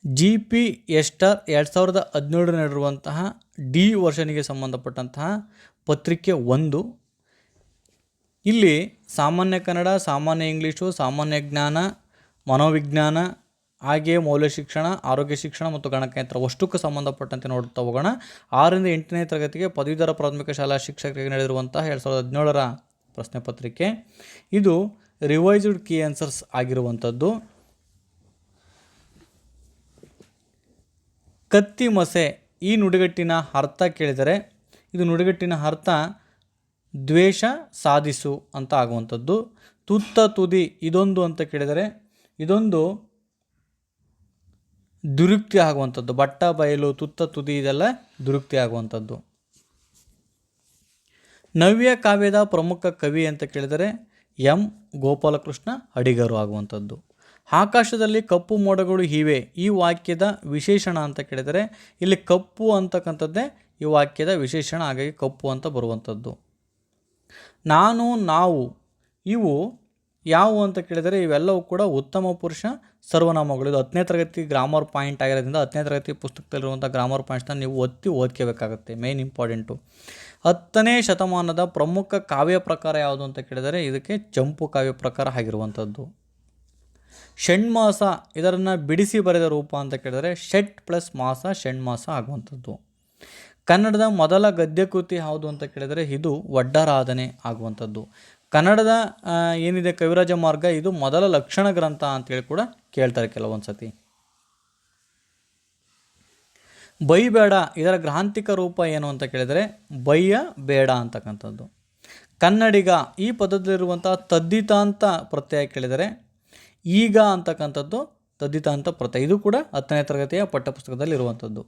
G P ester 2017 ನಡೆದಿರುವಂತಹ D ವರ್ಷನಿಗೆ ಸಂಬಂಧಪಟ್ಟಂತಹ ಪತ್ರಿಕೆ 1. ಇಲ್ಲಿ ಸಾಮಾನ್ಯ ಕನ್ನಡ, ಸಾಮಾನ್ಯ ಇಂಗ್ಲೀಷು, ಸಾಮಾನ್ಯ ಜ್ಞಾನ, ಮನೋವಿಜ್ಞಾನ, ಹಾಗೆಯೇ ಮೌಲ್ಯ ಶಿಕ್ಷಣ, ಆರೋಗ್ಯ ಶಿಕ್ಷಣ ಮತ್ತು ಗಣಕಯಂತ್ರ ಅಷ್ಟಕ್ಕೂ ಸಂಬಂಧಪಟ್ಟಂತೆ ನೋಡುತ್ತಾ ಹೋಗೋಣ. 6ರಿಂದ 8ನೇ ತರಗತಿಗೆ ಪದವೀಧರ ಪ್ರಾಥಮಿಕ ಶಾಲಾ ಶಿಕ್ಷಕರಿಗೆ ನಡೆದಿರುವಂತಹ 2017 ಪ್ರಶ್ನೆ ಪತ್ರಿಕೆ. ಇದು ರಿವೈಸ್ಡ್ ಕೀ ಆನ್ಸರ್ಸ್ ಆಗಿರುವಂಥದ್ದು. ಕತ್ತಿ ಮಸೆ ಈ ನುಡಿಗಟ್ಟಿನ ಅರ್ಥ ಕೇಳಿದರೆ ಇದು ನುಡಿಗಟ್ಟಿನ ಅರ್ಥ ದ್ವೇಷ ಸಾಧಿಸು ಅಂತ ಆಗುವಂಥದ್ದು. ತುತ್ತ ತುದಿ ಇದೊಂದು ಅಂತ ಕೇಳಿದರೆ ಇದೊಂದು ದುರುಕ್ತಿ ಆಗುವಂಥದ್ದು. ಬಟ್ಟ ಬಯಲು, ತುತ್ತ ತುದಿ ಇದೆಲ್ಲ ದುರುಕ್ತಿ ಆಗುವಂಥದ್ದು. ನವ್ಯ ಕಾವ್ಯದ ಪ್ರಮುಖ ಕವಿ ಅಂತ ಕೇಳಿದರೆ ಎಂ ಗೋಪಾಲಕೃಷ್ಣ ಅಡಿಗರು ಆಗುವಂಥದ್ದು. ಆಕಾಶದಲ್ಲಿ ಕಪ್ಪು ಮೋಡಗಳು ಇವೆ ಈ ವಾಕ್ಯದ ವಿಶೇಷಣ ಅಂತ ಕೇಳಿದರೆ ಇಲ್ಲಿ ಕಪ್ಪು ಅಂತಕ್ಕಂಥದ್ದೇ ಈ ವಾಕ್ಯದ ವಿಶೇಷಣ, ಹಾಗಾಗಿ ಕಪ್ಪು ಅಂತ ಬರುವಂಥದ್ದು. ನಾನು, ನಾವು ಇವು ಯಾವುವು ಅಂತ ಕೇಳಿದರೆ ಇವೆಲ್ಲವೂ ಕೂಡ ಉತ್ತಮ ಪುರುಷ ಸರ್ವನಾಮಗಳು. ಇದು 10ನೇ ತರಗತಿ ಗ್ರಾಮರ್ ಪಾಯಿಂಟ್ ಆಗಿರೋದ್ರಿಂದ 10ನೇ ತರಗತಿ ಪುಸ್ತಕದಲ್ಲಿರುವಂಥ ಗ್ರಾಮರ್ ಪಾಯಿಂಟ್ಸ್ನ ನೀವು ಓದ್ಕೋಬೇಕಾಗುತ್ತೆ. Main important. 10ನೇ ಶತಮಾನದ ಪ್ರಮುಖ ಕಾವ್ಯ ಪ್ರಕಾರ ಯಾವುದು ಅಂತ ಕೇಳಿದರೆ ಇದಕ್ಕೆ ಚಂಪು ಕಾವ್ಯ ಪ್ರಕಾರ ಆಗಿರುವಂಥದ್ದು. ಷಣ್ಮಾಸ ಇದನ್ನು ಬಿಡಿಸಿ ಬರೆದ ರೂಪ ಅಂತ ಕೇಳಿದರೆ ಷಟ್ ಪ್ಲಸ್ ಮಾಸ ಷಣ್ಮಾಸ ಆಗುವಂಥದ್ದು. ಕನ್ನಡದ ಮೊದಲ ಗದ್ಯಕೃತಿ ಯಾವುದು ಅಂತ ಕೇಳಿದರೆ ಇದು ಒಡ್ಡರಾಧನೆ ಆಗುವಂಥದ್ದು. ಕನ್ನಡದ ಏನಿದೆ ಕವಿರಾಜ ಮಾರ್ಗ ಇದು ಮೊದಲ ಲಕ್ಷಣ ಗ್ರಂಥ ಅಂತೇಳಿ ಕೂಡ ಕೇಳ್ತಾರೆ ಕೆಲವೊಂದು ಸತಿ. ಬೈಬೇಡ ಇದರ ಗ್ರಾಂಥಿಕ ರೂಪ ಏನು ಅಂತ ಕೇಳಿದರೆ ಬಯ್ಯ ಬೇಡ ಅಂತಕ್ಕಂಥದ್ದು. ಕನ್ನಡಿಗ ಈ ಪದದಲ್ಲಿರುವಂಥ ತದ್ದಿತಾಂತ ಪ್ರತ್ಯಯ ಕೇಳಿದರೆ ಈಗ ಅಂತಕ್ಕಂಥದ್ದು ತದ್ದಿತಾಂತ ಪ್ರತ್ಯಯ. ಇದು ಕೂಡ 10ನೇ ತರಗತಿಯ ಪಠ್ಯಪುಸ್ತಕದಲ್ಲಿ ಇರುವಂಥದ್ದು.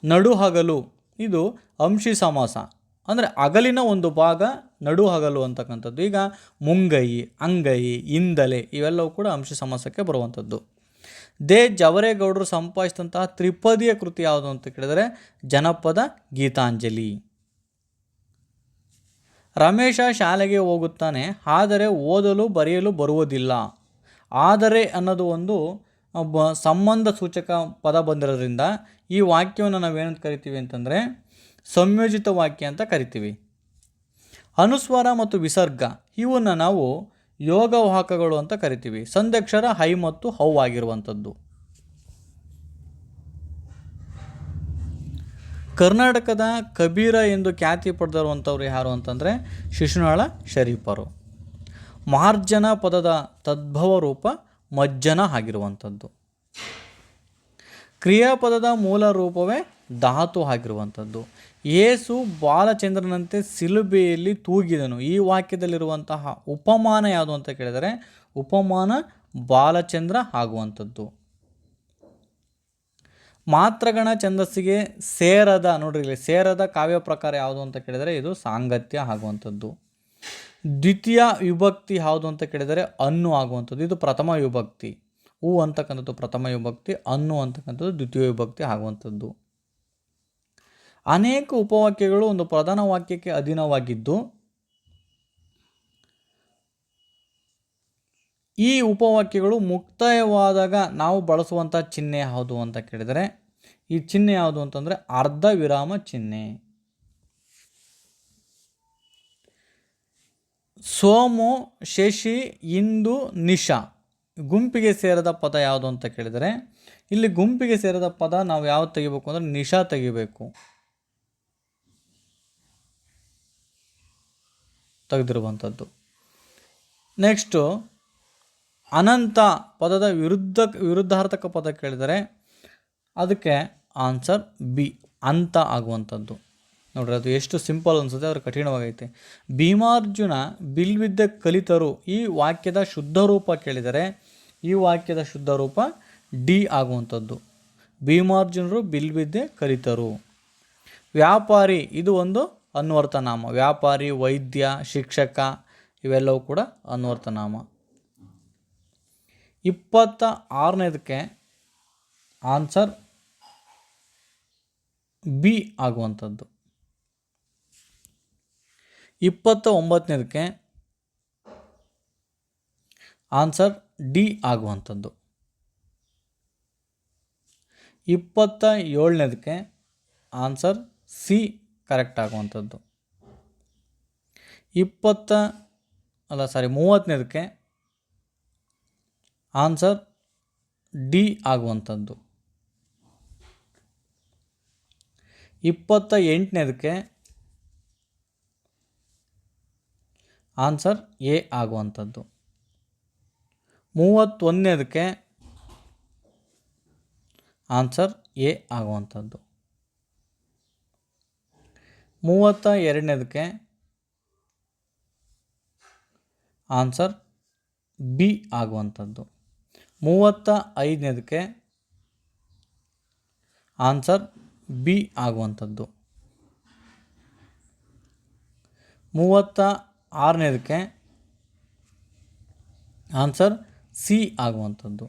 ನಡು ಹಗಲು ಇದು ಅಂಶಿ ಸಮಾಸ, ಅಂದರೆ ಹಗಲಿನ ಒಂದು ಭಾಗ ನಡು ಹಗಲು ಅಂತಕ್ಕಂಥದ್ದು. ಈಗ ಮುಂಗೈ, ಅಂಗೈ, ಇಂದಲೆ ಇವೆಲ್ಲವೂ ಕೂಡ ಅಂಶಿ ಸಮಾಸಕ್ಕೆ ಬರುವಂಥದ್ದು. ಜವರೇಗೌಡರು ಸಂಪಾದಿಸಿದಂತಹ ತ್ರಿಪದಿಯ ಕೃತಿ ಯಾವುದು ಅಂತ ಕೇಳಿದರೆ ಜನಪದ ಗೀತಾಂಜಲಿ. ರಮೇಶ ಶಾಲೆಗೆ ಹೋಗುತ್ತಾನೆ ಆದರೆ ಓದಲು ಬರೆಯಲು ಬರುವುದಿಲ್ಲ. ಆದರೆ ಅನ್ನೋದು ಒಂದು ಸಂಬಂಧ ಸೂಚಕ ಪದ ಬಂದಿರೋದ್ರಿಂದ ಈ ವಾಕ್ಯವನ್ನು ನಾವೇನಂತ ಕರಿತೀವಿ ಅಂತಂದರೆ ಸಂಯೋಜಿತ ವಾಕ್ಯ ಅಂತ ಕರಿತೀವಿ. ಅನುಸ್ವಾರ ಮತ್ತು ವಿಸರ್ಗ ಇವನ್ನು ನಾವು ಯೋಗವಾಹಕಗಳು ಅಂತ ಕರಿತೀವಿ. ಸಂಧ್ಯಕ್ಷರ ಹೈ ಮತ್ತು ಹೌ ಆಗಿರುವಂಥದ್ದು. ಕರ್ನಾಟಕದ ಕಬೀರ ಎಂದು ಖ್ಯಾತಿ ಪಡೆದಿರುವಂಥವ್ರು ಯಾರು ಅಂತಂದರೆ ಶಿಶುನಾಳ ಶರೀಫರು. ಮಾರ್ಜನ ಪದದ ತದ್ಭವ ರೂಪ ಮಜ್ಜನ ಆಗಿರುವಂಥದ್ದು. ಕ್ರಿಯಾಪದದ ಮೂಲ ರೂಪವೇ ಧಾತು ಆಗಿರುವಂಥದ್ದು. ಯೇಸು ಬಾಲಚಂದ್ರನಂತೆ ಸಿಲುಬೆಯಲ್ಲಿ ತೂಗಿದನು ಈ ವಾಕ್ಯದಲ್ಲಿರುವಂತಹ ಉಪಮಾನ ಯಾವುದು ಅಂತ ಕೇಳಿದರೆ ಉಪಮಾನ ಬಾಲಚಂದ್ರ ಆಗುವಂಥದ್ದು. ಮಾತ್ರಗಣ ಛಂದಸ್ಸಿಗೆ ಸೇರದ ನೋಡ್ರಿ ಸೇರದ ಕಾವ್ಯ ಪ್ರಕಾರ ಯಾವುದು ಅಂತ ಕೇಳಿದರೆ ಇದು ಸಾಂಗತ್ಯ ಆಗುವಂಥದ್ದು. ದ್ವಿತೀಯ ವಿಭಕ್ತಿ ಯಾವುದು ಅಂತ ಕೇಳಿದರೆ ಅನ್ನು ಆಗುವಂಥದ್ದು. ಇದು ಪ್ರಥಮ ವಿಭಕ್ತಿ. ಹೂ ಅಂತಕ್ಕಂಥದ್ದು ಪ್ರಥಮ ವಿಭಕ್ತಿ, ಅನ್ನು ಅಂತಕ್ಕಂಥದ್ದು ದ್ವಿತೀಯ ವಿಭಕ್ತಿ ಆಗುವಂಥದ್ದು. ಅನೇಕ ಉಪವಾಕ್ಯಗಳು ಒಂದು ಪ್ರಧಾನ ವಾಕ್ಯಕ್ಕೆ ಅಧೀನವಾಗಿದ್ದು ಈ ಉಪವಾಕ್ಯಗಳು ಮುಕ್ತಾಯವಾದಾಗ ನಾವು ಬಳಸುವಂಥ ಚಿಹ್ನೆ ಯಾವುದು ಅಂತ ಕೇಳಿದರೆ ಈ ಚಿಹ್ನೆ ಯಾವುದು ಅಂತಂದರೆ ಅರ್ಧ ವಿರಾಮ ಚಿಹ್ನೆ. ಸೋಮು, ಶಶಿ, ಇಂದು, ನಿಶಾ ಗುಂಪಿಗೆ ಸೇರದ ಪದ ಯಾವುದು ಅಂತ ಕೇಳಿದರೆ ಇಲ್ಲಿ ಗುಂಪಿಗೆ ಸೇರದ ಪದ ನಾವು ಯಾವ್ದು ತೆಗಿಬೇಕು ಅಂದರೆ ನಿಶಾ ತೆಗಿಬೇಕು. ತೆಗೆದಿರುವಂಥದ್ದು. ನೆಕ್ಸ್ಟು ಅನಂತ ಪದದ ವಿರುದ್ಧಾರ್ಥಕ ಪದ ಕೇಳಿದರೆ ಅದಕ್ಕೆ ಆನ್ಸರ್ ಬಿ ಅಂತ ಆಗುವಂಥದ್ದು. ನೋಡ್ರಿ ಅದು ಎಷ್ಟು ಸಿಂಪಲ್ ಅನಿಸುತ್ತೆ, ಅವ್ರು ಕಠಿಣವಾಗೈತೆ. ಭೀಮಾರ್ಜುನ ಬಿಲ್ವಿದ್ಯೆ ಕಲಿತರು ಈ ವಾಕ್ಯದ ಶುದ್ಧ ರೂಪ ಕೇಳಿದರೆ ಈ ವಾಕ್ಯದ ಶುದ್ಧ ರೂಪ ಡಿ ಆಗುವಂಥದ್ದು. ಭೀಮಾರ್ಜುನರು ಬಿಲ್ವಿದ್ಯೆ ಕಲಿತರು. ವ್ಯಾಪಾರಿ ಇದು ಒಂದು ಅನ್ವರ್ಥನಾಮ. ವ್ಯಾಪಾರಿ, ವೈದ್ಯ, ಶಿಕ್ಷಕ ಇವೆಲ್ಲವೂ ಕೂಡ ಅನ್ವರ್ಥನಾಮ. 26ನೇದಕ್ಕೆ ಆನ್ಸರ್ ಬಿ ಆಗುವಂಥದ್ದು. 29ನೇದಕ್ಕೆ ಆನ್ಸರ್ ಡಿ ಆಗುವಂಥದ್ದು. 27ನೇದಕ್ಕೆ ಆನ್ಸರ್ ಸಿ ಕರೆಕ್ಟ್ ಆಗುವಂಥದ್ದು. 30ನೇದಕ್ಕೆ ಆನ್ಸರ್ ಡಿ ಆಗುವಂಥದ್ದು. 28ನೇದಕ್ಕೆ ಆನ್ಸರ್ ಎ ಆಗುವಂಥದ್ದು. 31ನೇದಕ್ಕೆ ಆನ್ಸರ್ ಎ ಆಗುವಂಥದ್ದು. 32ನೇದಕ್ಕೆ ಆನ್ಸರ್ ಬಿ ಆಗುವಂಥದ್ದು. 35ನೇದಕ್ಕೆ ಆನ್ಸರ್ ಬಿ ಆಗುವಂಥದ್ದು. 36ನೇದಕ್ಕೆ ಆನ್ಸರ್ ಸಿ ಆಗುವಂಥದ್ದು.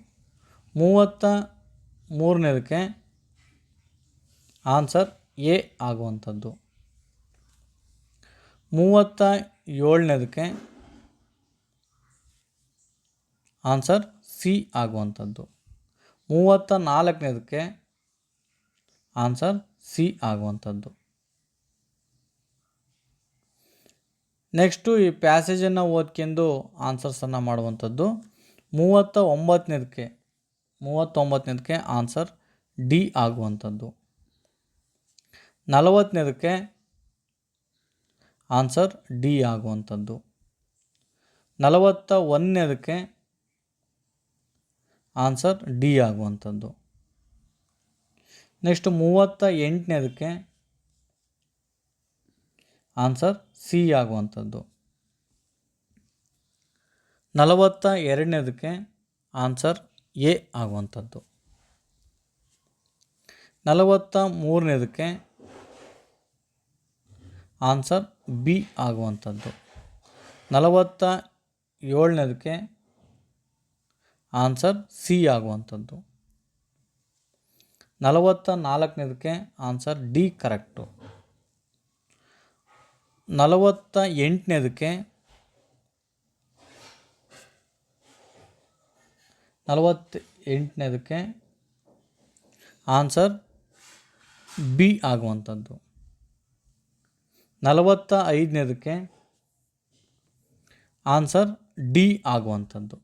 33ನೇದಕ್ಕೆ ಆನ್ಸರ್ ಎ ಆಗುವಂಥದ್ದು. 37ನೇದಕ್ಕೆ ಆನ್ಸರ್ ಸಿ ಆಗುವಂಥದ್ದು. 34ನೇದಕ್ಕೆ ಆನ್ಸರ್ ಸಿ ಆಗುವಂಥದ್ದು. ನೆಕ್ಸ್ಟು ಈ ಪ್ಯಾಸೇಜನ್ನು ಓದ್ಕೊಂಡು ಆನ್ಸರ್ಸನ್ನು ಮಾಡುವಂಥದ್ದು. 39ನೇದಕ್ಕೆ ಆನ್ಸರ್ ಡಿ ಆಗುವಂಥದ್ದು. 40ನೇದಕ್ಕೆ ಆನ್ಸರ್ ಡಿ ಆಗುವಂಥದ್ದು. 41ನೇದಕ್ಕೆ ಆನ್ಸರ್ ಡಿ ಆಗುವಂಥದ್ದು. ನೆಕ್ಸ್ಟ್ 38ನೇದಕ್ಕೆ ಆನ್ಸರ್ ಸಿ ಆಗುವಂಥದ್ದು. 42ನೇದಕ್ಕೆ ಆನ್ಸರ್ ಎ ಆಗುವಂಥದ್ದು. 43ನೇದಕ್ಕೆ ಆನ್ಸರ್ ಬಿ ಆಗುವಂಥದ್ದು. 47ನೇದಕ್ಕೆ ಆನ್ಸರ್ ಸಿ ಆಗುವಂಥದ್ದು. 44ನೇದಕ್ಕೆ ಆನ್ಸರ್ ಡಿ ಕರೆಕ್ಟು. 48ನೇದಕ್ಕೆ ಆನ್ಸರ್ ಬಿ ಆಗುವಂಥದ್ದು. 45ನೇದಕ್ಕೆ ಆನ್ಸರ್ ಡಿ ಆಗುವಂಥದ್ದು.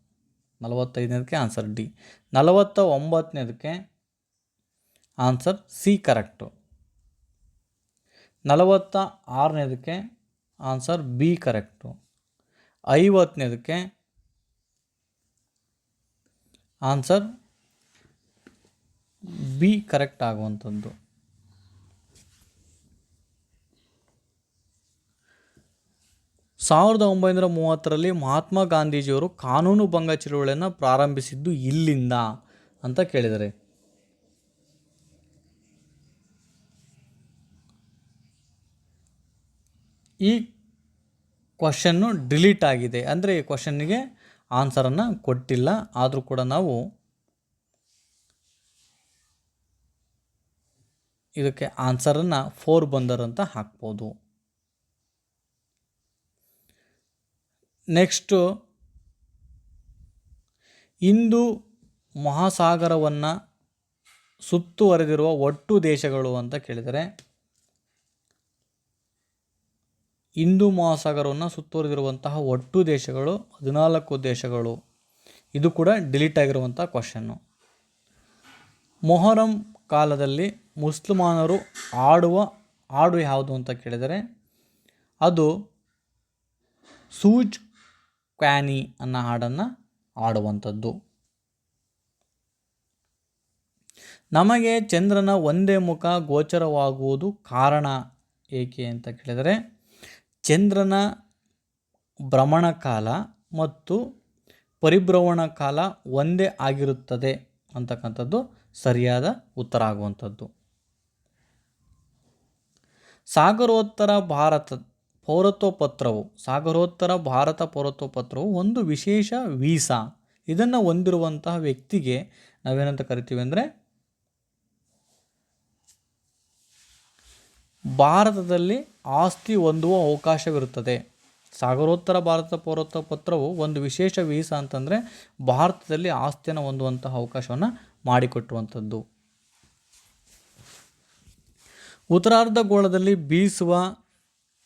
45ನೇದಕ್ಕೆ ಆನ್ಸರ್ ಡಿ. 49ನೇದಕ್ಕೆ ಆನ್ಸರ್ ಸಿ ಕರೆಕ್ಟು. 46ನೇದಕ್ಕೆ ಆನ್ಸರ್ ಬಿ ಕರೆಕ್ಟು. 50ನೇದಕ್ಕೆ ಆನ್ಸರ್ ಬಿ ಕರೆಕ್ಟ್ ಆಗುವಂಥದ್ದು. 1930ರಲ್ಲಿ ಮಹಾತ್ಮ ಗಾಂಧೀಜಿಯವರು ಕಾನೂನು ಭಂಗ ಚಳುವಳಿಯನ್ನು ಪ್ರಾರಂಭಿಸಿದ್ದು ಇಲ್ಲಿಂದ ಅಂತ ಕೇಳಿದ್ದಾರೆ. ಈ ಕ್ವಶನ್ನು ಡಿಲೀಟ್ ಆಗಿದೆ, ಅಂದರೆ ಈ ಕ್ವಶನ್ನಿಗೆ ಆನ್ಸರನ್ನು ಕೊಟ್ಟಿಲ್ಲ. ಆದರೂ ಕೂಡ ನಾವು ಇದಕ್ಕೆ ಆನ್ಸರನ್ನು 4 ಬಂದರ್ ಅಂತ ಹಾಕ್ಬೋದು. ನೆಕ್ಸ್ಟು ಹಿಂದೂ ಮಹಾಸಾಗರವನ್ನು ಸುತ್ತುವರೆದಿರುವ ಒಟ್ಟು ದೇಶಗಳು ಅಂತ ಕೇಳಿದರೆ, ಹಿಂದೂ ಮಹಾಸಾಗರವನ್ನು ಸುತ್ತುವರೆದಿರುವಂತಹ ಒಟ್ಟು ದೇಶಗಳು 14 ದೇಶಗಳು. ಇದು ಕೂಡ ಡಿಲೀಟ್ ಆಗಿರುವಂಥ ಕ್ವಶನ್ನು. ಮೊಹರಂ ಕಾಲದಲ್ಲಿ ಮುಸಲ್ಮಾನರು ಆಡುವ ಹಾಡು ಯಾವುದು ಅಂತ ಕೇಳಿದರೆ, ಅದು ಸೂಜ್ ಕ್ವಾನಿ ಅನ್ನೋ ಹಾಡನ್ನು ಆಡುವಂಥದ್ದು. ನಮಗೆ ಚಂದ್ರನ ಒಂದೇ ಮುಖ ಗೋಚರವಾಗುವುದು ಕಾರಣ ಏಕೆ ಅಂತ ಕೇಳಿದರೆ, ಚಂದ್ರನ ಭ್ರಮಣ ಕಾಲ ಮತ್ತು ಪರಿಭ್ರಮಣ ಕಾಲ ಒಂದೇ ಆಗಿರುತ್ತದೆ ಅಂತಕ್ಕಂಥದ್ದು ಸರಿಯಾದ ಉತ್ತರ ಆಗುವಂಥದ್ದು. ಸಾಗರೋತ್ತರ ಭಾರತ ಪೌರತ್ವ ಪತ್ರವು ಒಂದು ವಿಶೇಷ ವೀಸಾ. ಇದನ್ನು ಹೊಂದಿರುವಂತಹ ವ್ಯಕ್ತಿಗೆ ನಾವೇನಂತ ಕರಿತೀವಿ ಅಂದರೆ, ಭಾರತದಲ್ಲಿ ಆಸ್ತಿ ಹೊಂದುವ ಅವಕಾಶವಿರುತ್ತದೆ. ಸಾಗರೋತ್ತರ ಭಾರತ ಪೌರತ್ವ ಪತ್ರವು ಒಂದು ವಿಶೇಷ ವೀಸಾ ಅಂತಂದರೆ ಭಾರತದಲ್ಲಿ ಆಸ್ತಿಯನ್ನು ಹೊಂದುವಂತಹ ಅವಕಾಶವನ್ನು ಮಾಡಿಕೊಟ್ಟುವಂಥದ್ದು. ಉತ್ತರಾರ್ಧಗೋಳದಲ್ಲಿ ಬೀಸುವ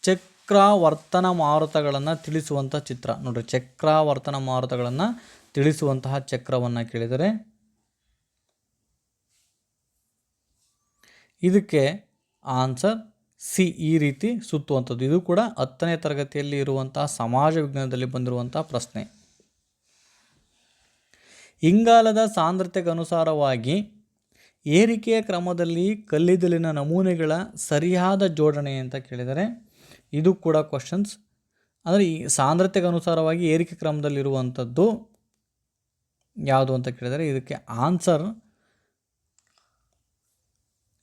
ಚಕ್ರಾವರ್ತನ ಮಾರುತಗಳನ್ನು ತಿಳಿಸುವಂಥ ಚಿತ್ರ ನೋಡ್ರಿ. ಚಕ್ರಾವರ್ತನ ಮಾರುತಗಳನ್ನು ತಿಳಿಸುವಂತಹ ಚಕ್ರವನ್ನು ಕೇಳಿದರೆ ಇದಕ್ಕೆ ಆನ್ಸರ್ ಸಿ, ಈ ರೀತಿ ಸುತ್ತುವಂಥದ್ದು. ಇದು ಕೂಡ 10ನೇ ತರಗತಿಯಲ್ಲಿ ಇರುವಂತಹ ಸಮಾಜ ವಿಜ್ಞಾನದಲ್ಲಿ ಬಂದಿರುವಂತಹ ಪ್ರಶ್ನೆ. ಇಂಗಾಲದ ಸಾಂದ್ರತೆಗನುಸಾರವಾಗಿ ಏರಿಕೆಯ ಕ್ರಮದಲ್ಲಿ ಕಲ್ಲಿದ್ದಲಿನ ನಮೂನೆಗಳ ಸರಿಯಾದ ಜೋಡಣೆ ಅಂತ ಕೇಳಿದರೆ ಇದು ಕೂಡ ಕ್ವಶನ್ಸ್. ಅಂದರೆ ಈ ಸಾಂದ್ರತೆಗೆ ಅನುಸಾರವಾಗಿ ಏರಿಕೆ ಕ್ರಮದಲ್ಲಿರುವಂಥದ್ದು ಯಾವುದು ಅಂತ ಕೇಳಿದರೆ ಇದಕ್ಕೆ ಆನ್ಸರ್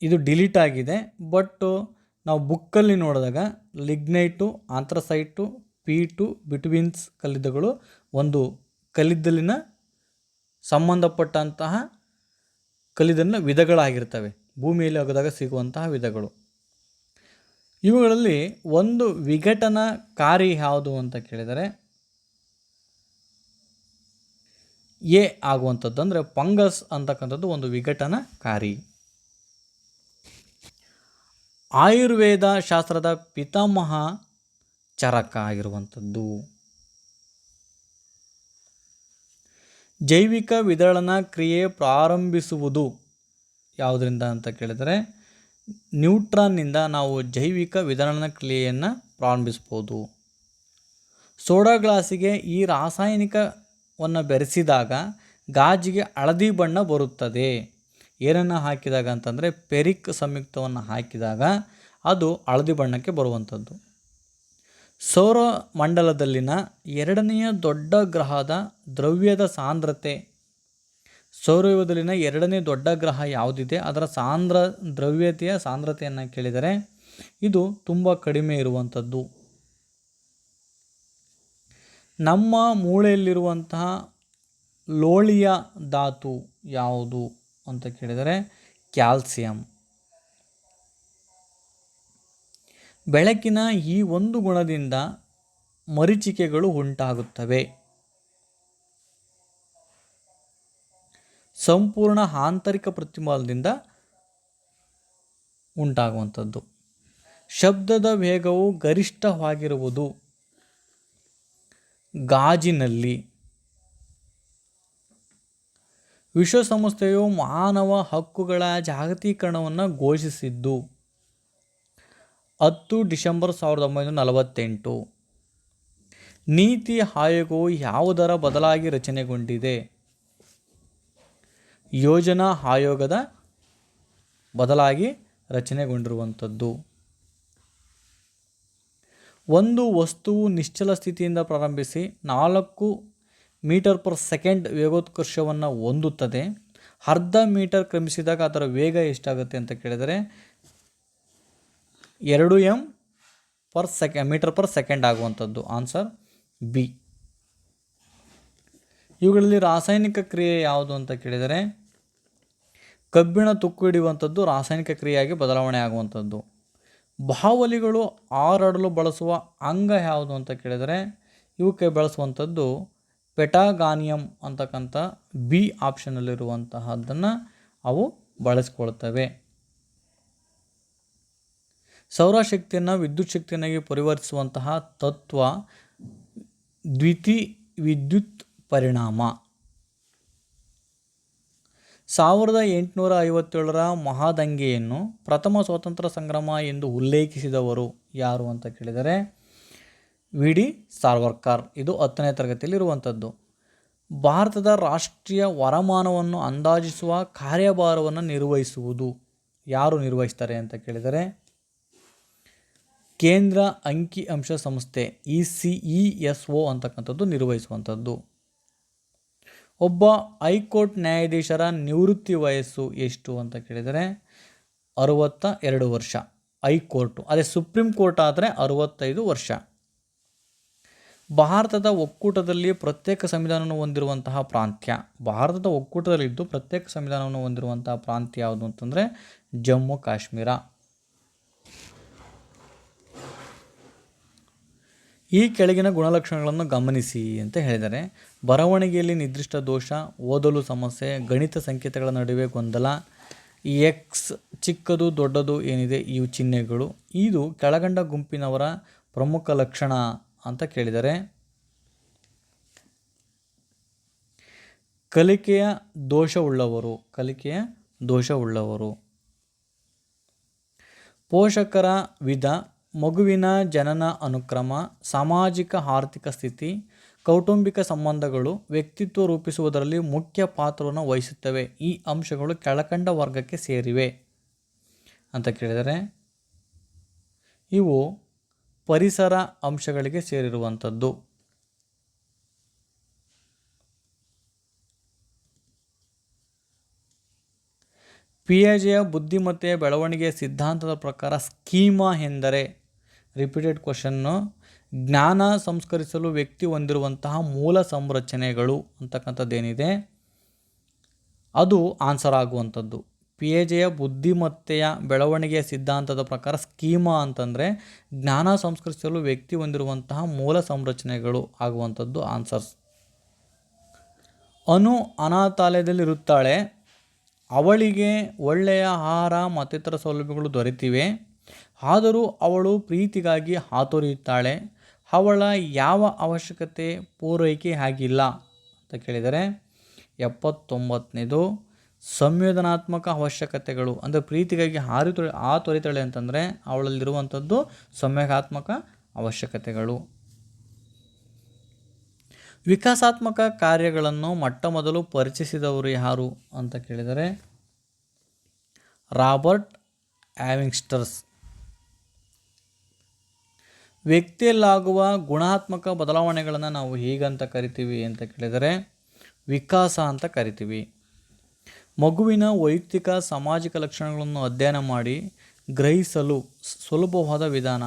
ಇದು ಡಿಲೀಟ್ ಆಗಿದೆ. ಬಟ್ ನಾವು ಬುಕ್ಕಲ್ಲಿ ನೋಡಿದಾಗ ಲಿಗ್ನೈಟು, ಆಂಥ್ರಸೈಟು, P2 ಬಿಟ್ವೀನ್ಸ್ ಕಲ್ಲಿದ್ದಗಳು ಒಂದು ಕಲ್ಲಿದ್ದಲಿನ ಸಂಬಂಧಪಟ್ಟಂತಹ ಕಲ್ಲಿದ್ದಲಿನ ವಿಧಗಳಾಗಿರ್ತವೆ, ಭೂಮಿಯಲ್ಲಿ ಅಗದಾಗ ಸಿಗುವಂತಹ ವಿಧಗಳು. ಇವುಗಳಲ್ಲಿ ಒಂದು ವಿಘಟನಕಾರಿ ಯಾವುದು ಅಂತ ಕೇಳಿದರೆ ಎ ಆಗುವಂಥದ್ದು. ಅಂದರೆ ಫಂಗಸ್ ಅಂತಕ್ಕಂಥದ್ದು ಒಂದು ವಿಘಟನಕಾರಿ. ಆಯುರ್ವೇದ ಶಾಸ್ತ್ರದ ಪಿತಾಮಹ ಚರಕ ಆಗಿರುವಂಥದ್ದು. ಜೈವಿಕ ವಿದಳನ ಕ್ರಿಯೆ ಪ್ರಾರಂಭಿಸುವುದು ಯಾವುದರಿಂದ ಅಂತ ಕೇಳಿದರೆ ನ್ಯೂಟ್ರಾನ್ನಿಂದ ನಾವು ಜೈವಿಕ ವಿದಳನ ಕ್ರಿಯೆಯನ್ನು ಪ್ರಾರಂಭಿಸ್ಬೋದು. ಸೋಡಾ ಗ್ಲಾಸಿಗೆ ಈ ರಾಸಾಯನಿಕವನ್ನು ಬೆರೆಸಿದಾಗ ಗಾಜಿಗೆ ಹಳದಿ ಬಣ್ಣ ಬರುತ್ತದೆ. ಏನನ್ನು ಹಾಕಿದಾಗ ಅಂತಂದರೆ ಪೆರಿಕ್ ಸಂಯುಕ್ತವನ್ನು ಹಾಕಿದಾಗ ಅದು ಹಳದಿ ಬಣ್ಣಕ್ಕೆ ಬರುವಂಥದ್ದು. ಸೌರಮಂಡಲದಲ್ಲಿನ ಎರಡನೆಯ ದೊಡ್ಡ ಗ್ರಹದ ದ್ರವ್ಯದ ಸಾಂದ್ರತೆ, ಸೌರವ್ಯೂಹದಲ್ಲಿನ ಎರಡನೇ ದೊಡ್ಡ ಗ್ರಹ ಯಾವುದಿದೆ ಅದರ ದ್ರವ್ಯತೆಯ ಸಾಂದ್ರತೆಯನ್ನು ಕೇಳಿದರೆ ಇದು ತುಂಬ ಕಡಿಮೆ ಇರುವಂಥದ್ದು. ನಮ್ಮ ಮೂಳೆಯಲ್ಲಿರುವಂತಹ ಲೋಳಿಯ ಧಾತು ಯಾವುದು ಅಂತ ಕೇಳಿದರೆ ಕ್ಯಾಲ್ಸಿಯಂ. ಬೆಳಕಿನ ಈ ಒಂದು ಗುಣದಿಂದ ಮರೀಚಿಕೆಗಳು ಉಂಟಾಗುತ್ತವೆ. ಸಂಪೂರ್ಣ ಆಂತರಿಕ ಪ್ರತಿಫಲನದಿಂದ ಉಂಟಾಗುವಂಥದ್ದು. ಶಬ್ದದ ವೇಗವು ಗರಿಷ್ಠವಾಗಿರುವುದು ಗಾಜಿನಲ್ಲಿ. ವಿಶ್ವಸಂಸ್ಥೆಯು ಮಾನವ ಹಕ್ಕುಗಳ ಜಾಗತೀಕರಣವನ್ನು ಘೋಷಿಸಿದ್ದು 10 ಡಿಸೆಂಬರ್ 1948. ನೀತಿ ಆಯೋಗವು ಯಾವುದರ ಬದಲಾಗಿ ರಚನೆಗೊಂಡಿದೆ? ಯೋಜನಾ ಆಯೋಗದ ಬದಲಾಗಿ ರಚನೆಗೊಂಡಿರುವಂಥದ್ದು. ಒಂದು ವಸ್ತುವು ನಿಶ್ಚಲ ಸ್ಥಿತಿಯಿಂದ ಪ್ರಾರಂಭಿಸಿ 4 ಮೀಟರ್ ಪರ್ ಸೆಕೆಂಡ್ ವೇಗೋತ್ಕರ್ಷವನ್ನು ಹೊಂದುತ್ತದೆ. ಅರ್ಧ ಮೀಟರ್ ಕ್ರಮಿಸಿದಾಗ ಅದರ ವೇಗ ಎಷ್ಟಾಗುತ್ತೆ ಅಂತ ಕೇಳಿದರೆ 2 ಮೀಟರ್ ಪರ್ ಸೆಕೆಂಡ್ ಆಗುವಂಥದ್ದು. Answer B. ಇವುಗಳಲ್ಲಿ ರಾಸಾಯನಿಕ ಕ್ರಿಯೆ ಯಾವುದು ಅಂತ ಕೇಳಿದರೆ ಕಬ್ಬಿಣ ತುಕ್ಕು ಹಿಡಿಯುವಂಥದ್ದು ರಾಸಾಯನಿಕ ಕ್ರಿಯೆಯಾಗಿ ಬದಲಾವಣೆ ಆಗುವಂಥದ್ದು. ಬಾವಲಿಗಳು ಹಾರಾಡಲು ಬಳಸುವ ಅಂಗ ಯಾವುದು ಅಂತ ಕೇಳಿದರೆ ಇವಕ್ಕೆ ಬಳಸುವಂಥದ್ದು ಪೆಟಾಗಾನಿಯಂ ಅಂತಕ್ಕಂಥ ಬಿ ಆಪ್ಷನಲ್ಲಿರುವಂತಹದ್ದನ್ನು ಅವು ಬಳಸ್ಕೊಳ್ತವೆ. ಸೌರಶಕ್ತಿಯನ್ನು ವಿದ್ಯುತ್ ಶಕ್ತಿಯನ್ನಾಗಿ ಪರಿವರ್ತಿಸುವಂತಹ ತತ್ವ ದ್ಯುತಿವಿದ್ಯುತ್ ಪರಿಣಾಮ. 1857ರ ಮಹಾದಂಗೆಯನ್ನು ಪ್ರಥಮ ಸ್ವಾತಂತ್ರ್ಯ ಸಂಗ್ರಾಮ ಎಂದು ಉಲ್ಲೇಖಿಸಿದವರು ಯಾರು ಅಂತ ಕೇಳಿದರೆ ವಿ ಡಿ ಸಾವರ್ಕರ್. ಇದು 10ನೇ ತರಗತಿಯಲ್ಲಿರುವಂಥದ್ದು. ಭಾರತದ ರಾಷ್ಟ್ರೀಯ ವರಮಾನವನ್ನು ಅಂದಾಜಿಸುವ ಕಾರ್ಯಭಾರವನ್ನು ನಿರ್ವಹಿಸುವುದು ಯಾರು ನಿರ್ವಹಿಸ್ತಾರೆ ಅಂತ ಕೇಳಿದರೆ ಕೇಂದ್ರ ಅಂಕಿ ಅಂಶ ಸಂಸ್ಥೆ ECESO ಅಂತಕ್ಕಂಥದ್ದು ನಿರ್ವಹಿಸುವಂಥದ್ದು. ಒಬ್ಬ ಹೈಕೋರ್ಟ್ ನ್ಯಾಯಾಧೀಶರ ನಿವೃತ್ತಿ ವಯಸ್ಸು ಎಷ್ಟು ಅಂತ ಕೇಳಿದರೆ 62 ವರ್ಷ. ಹೈಕೋರ್ಟು, ಅದೇ ಸುಪ್ರೀಂ ಕೋರ್ಟ್ ಆದರೆ 65 ವರ್ಷ. ಭಾರತದ ಒಕ್ಕೂಟದಲ್ಲಿ ಪ್ರತ್ಯೇಕ ಸಂವಿಧಾನವನ್ನು ಹೊಂದಿರುವಂತಹ ಪ್ರಾಂತ್ಯ, ಭಾರತದ ಒಕ್ಕೂಟದಲ್ಲಿದ್ದು ಪ್ರತ್ಯೇಕ ಸಂವಿಧಾನವನ್ನು ಹೊಂದಿರುವಂತಹ ಪ್ರಾಂತ್ಯ ಯಾವುದು ಅಂತಂದರೆ ಜಮ್ಮು ಕಾಶ್ಮೀರ. ಈ ಕೆಳಗಿನ ಗುಣಲಕ್ಷಣಗಳನ್ನು ಗಮನಿಸಿ ಅಂತ ಹೇಳಿದರೆ ಬರವಣಿಗೆಯಲ್ಲಿ ನಿರ್ದಿಷ್ಟ ದೋಷ, ಓದಲು ಸಮಸ್ಯೆ, ಗಣಿತ ಸಂಕೇತಗಳ ನಡುವೆ ಗೊಂದಲ, ಎಕ್ಸ್, ಚಿಕ್ಕದು ದೊಡ್ಡದು ಏನಿದೆ ಇವು ಚಿಹ್ನೆಗಳು. ಇದು ಕೆಳಗಂಡ ಗುಂಪಿನವರ ಪ್ರಮುಖ ಲಕ್ಷಣ ಅಂತ ಕೇಳಿದರೆ ಕಲಿಕೆಯ ದೋಷವುಳ್ಳವರು, ಪೋಷಕರ ವಿಧ, ಮಗುವಿನ ಜನನ ಅನುಕ್ರಮ, ಸಾಮಾಜಿಕ ಆರ್ಥಿಕ ಸ್ಥಿತಿ, ಕೌಟುಂಬಿಕ ಸಂಬಂಧಗಳು ವ್ಯಕ್ತಿತ್ವ ರೂಪಿಸುವುದರಲ್ಲಿ ಮುಖ್ಯ ಪಾತ್ರವನ್ನು ವಹಿಸುತ್ತವೆ. ಈ ಅಂಶಗಳು ಕೆಳಕಂಡ ವರ್ಗಕ್ಕೆ ಸೇರಿವೆ ಅಂತ ಕೇಳಿದರೆ ಇವು ಪರಿಸರ ಅಂಶಗಳಿಗೆ ಸೇರಿರುವಂಥದ್ದು. ಪಿಯಾಜೆಯ ಬುದ್ಧಿಮತ್ತೆಯ ಬೆಳವಣಿಗೆಯ ಸಿದ್ಧಾಂತದ ಪ್ರಕಾರ ಸ್ಕೀಮಾ ಎಂದರೆ, ರಿಪೀಟೆಡ್ ಕ್ವಶನ್ನು, ಜ್ಞಾನ ಸಂಸ್ಕರಿಸಲು ವ್ಯಕ್ತಿ ಹೊಂದಿರುವಂತಹ ಮೂಲ ಸಂರಚನೆಗಳು ಅಂತಕ್ಕಂಥದ್ದೇನಿದೆ ಅದು ಆನ್ಸರ್ ಆಗುವಂಥದ್ದು. ಪಿಯಾಜೆಯ ಬುದ್ಧಿಮತ್ತೆಯ ಬೆಳವಣಿಗೆಯ ಸಿದ್ಧಾಂತದ ಪ್ರಕಾರ ಸ್ಕೀಮಾ ಅಂತಂದರೆ ಜ್ಞಾನ ಸಂಸ್ಕರಿಸಲು ವ್ಯಕ್ತಿ ಹೊಂದಿರುವಂತಹ ಮೂಲ ಸಂರಚನೆಗಳು ಆಗುವಂಥದ್ದು ಆನ್ಸರ್ಸ್. ಅನು ಅನಾಥಾಲಯದಲ್ಲಿರುತ್ತಾಳೆ. ಅವಳಿಗೆ ಒಳ್ಳೆಯ ಆಹಾರ ಮತ್ತಿತರ ಸೌಲಭ್ಯಗಳು ದೊರೆತಿವೆ. ಆದರೂ ಅವಳು ಪ್ರೀತಿಗಾಗಿ ಹಾತೊರೆಯುತ್ತಾಳೆ. ಅವಳ ಯಾವ ಅವಶ್ಯಕತೆ ಪೂರೈಕೆ ಆಗಿಲ್ಲ ಅಂತ ಕೇಳಿದರೆ 79ನೇದು ಸಂವೇದನಾತ್ಮಕ ಅವಶ್ಯಕತೆಗಳು. ಅಂದರೆ ಪ್ರೀತಿಗಾಗಿ ಹಾತೊರಿತಾಳೆ ಅಂತಂದರೆ ಅವಳಲ್ಲಿರುವಂಥದ್ದು ಸಂವೇಗಾತ್ಮಕ ಅವಶ್ಯಕತೆಗಳು. ವಿಕಾಸಾತ್ಮಕ ಕಾರ್ಯಗಳನ್ನು ಮೊಟ್ಟಮೊದಲು ಪರಿಚಯಿಸಿದವರು ಯಾರು ಅಂತ ಕೇಳಿದರೆ ರಾಬರ್ಟ್ ಆವಿಂಗ್ಸ್ಟರ್ಸ್. ವ್ಯಕ್ತಿಯಲ್ಲಾಗುವ ಗುಣಾತ್ಮಕ ಬದಲಾವಣೆಗಳನ್ನು ನಾವು ಹೇಗಂತ ಕರಿತೀವಿ ಅಂತ ಕೇಳಿದರೆ ವಿಕಾಸ ಅಂತ ಕರಿತೀವಿ. ಮಗುವಿನ ವೈಯಕ್ತಿಕ ಸಾಮಾಜಿಕ ಲಕ್ಷಣಗಳನ್ನು ಅಧ್ಯಯನ ಮಾಡಿ ಗ್ರಹಿಸಲು ಸುಲಭವಾದ ವಿಧಾನ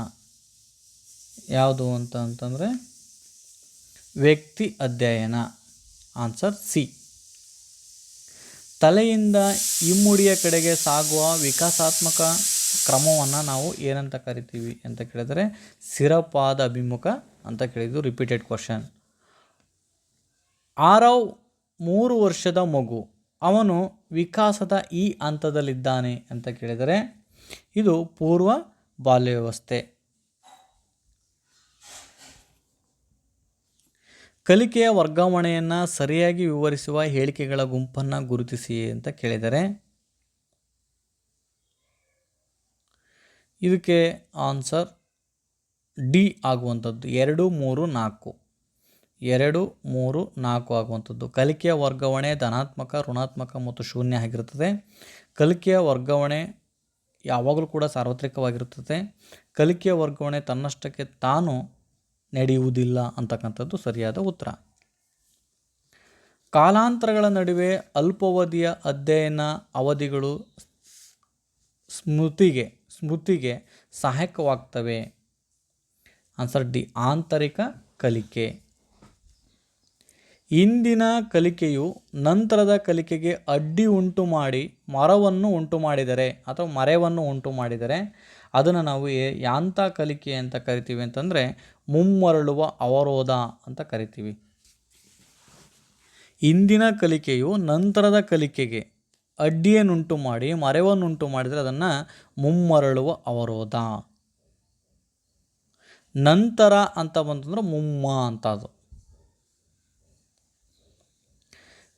ಯಾವುದು ಅಂತಂದರೆ ವ್ಯಕ್ತಿ ಅಧ್ಯಯನ. Answer C. ತಲೆಯಿಂದ ಇಮ್ಮುಡಿಯ ಕಡೆಗೆ ಸಾಗುವ ವಿಕಾಸಾತ್ಮಕ ಕ್ರಮವನ್ನು ನಾವು ಏನಂತ ಕರಿತೀವಿ ಅಂತ ಕೇಳಿದರೆ ಸಿರಪಾದ ಅಭಿಮುಖ ಅಂತ ಕೇಳಿದ್ದು. Repeated question. ಆರವ್ 3 ವರ್ಷದ ಮಗು, ಅವನು ವಿಕಾಸದ ಈ ಹಂತದಲ್ಲಿದ್ದಾನೆ ಅಂತ ಕೇಳಿದರೆ ಇದು ಪೂರ್ವ ಬಾಲ್ಯಾವಸ್ಥೆ. ಕಲಿಕೆಯ ವರ್ಗಾವಣೆಯನ್ನು ಸರಿಯಾಗಿ ವಿವರಿಸುವ ಹೇಳಿಕೆಗಳ ಗುಂಪನ್ನು ಗುರುತಿಸಿ ಅಂತ ಕೇಳಿದರೆ ಇದಕ್ಕೆ ಆನ್ಸರ್ ಡಿ ಆಗುವಂಥದ್ದು. 2, 3, 4 2, 3, 4 ಆಗುವಂಥದ್ದು. ಕಲಿಕೆಯ ವರ್ಗಾವಣೆ ಧನಾತ್ಮಕ, ಋಣಾತ್ಮಕ ಮತ್ತು ಶೂನ್ಯ ಆಗಿರುತ್ತದೆ. ಕಲಿಕೆಯ ವರ್ಗಾವಣೆ ಯಾವಾಗಲೂ ಕೂಡ ಸಾರ್ವತ್ರಿಕವಾಗಿರುತ್ತದೆ. ಕಲಿಕೆಯ ವರ್ಗಾವಣೆ ತನ್ನಷ್ಟಕ್ಕೆ ತಾನು ನಡೆಯುವುದಿಲ್ಲ ಅಂತಕ್ಕಂಥದ್ದು ಸರಿಯಾದ ಉತ್ತರ. ಕಾಲಾಂತರಗಳ ನಡುವೆ ಅಲ್ಪಾವಧಿಯ ಅಧ್ಯಯನ ಅವಧಿಗಳು ಸ್ಮೃತಿಗೆ ಸಹಾಯಕವಾಗ್ತವೆ. Answer D. ಆಂತರಿಕ ಕಲಿಕೆ. ಇಂದಿನ ಕಲಿಕೆಯು ನಂತರದ ಕಲಿಕೆಗೆ ಅಡ್ಡಿ ಉಂಟು ಮಾಡಿ ಮರವನ್ನು ಉಂಟು ಮಾಡಿದರೆ ಅದನ್ನು ನಾವು ಯಾಂತ ಕಲಿಕೆ ಅಂತ ಕರಿತೀವಿ ಅಂತಂದರೆ ಮುಮ್ಮರಳುವ ಅವರೋಧ ಅಂತ ಕರಿತೀವಿ. ಇಂದಿನ ಕಲಿಕೆಯು ನಂತರದ ಕಲಿಕೆಗೆ ಅಡ್ಡಿಯನ್ನುಂಟು ಮಾಡಿ ಮರೆವನ್ನುಂಟು ಮಾಡಿದರೆ ಅದನ್ನು ಮುಮ್ಮರಳುವ ಅವರೋಧ. ನಂತರ ಅಂತ ಬಂತಂದ್ರೆ ಮುಮ್ಮ ಅಂತ. ಅದು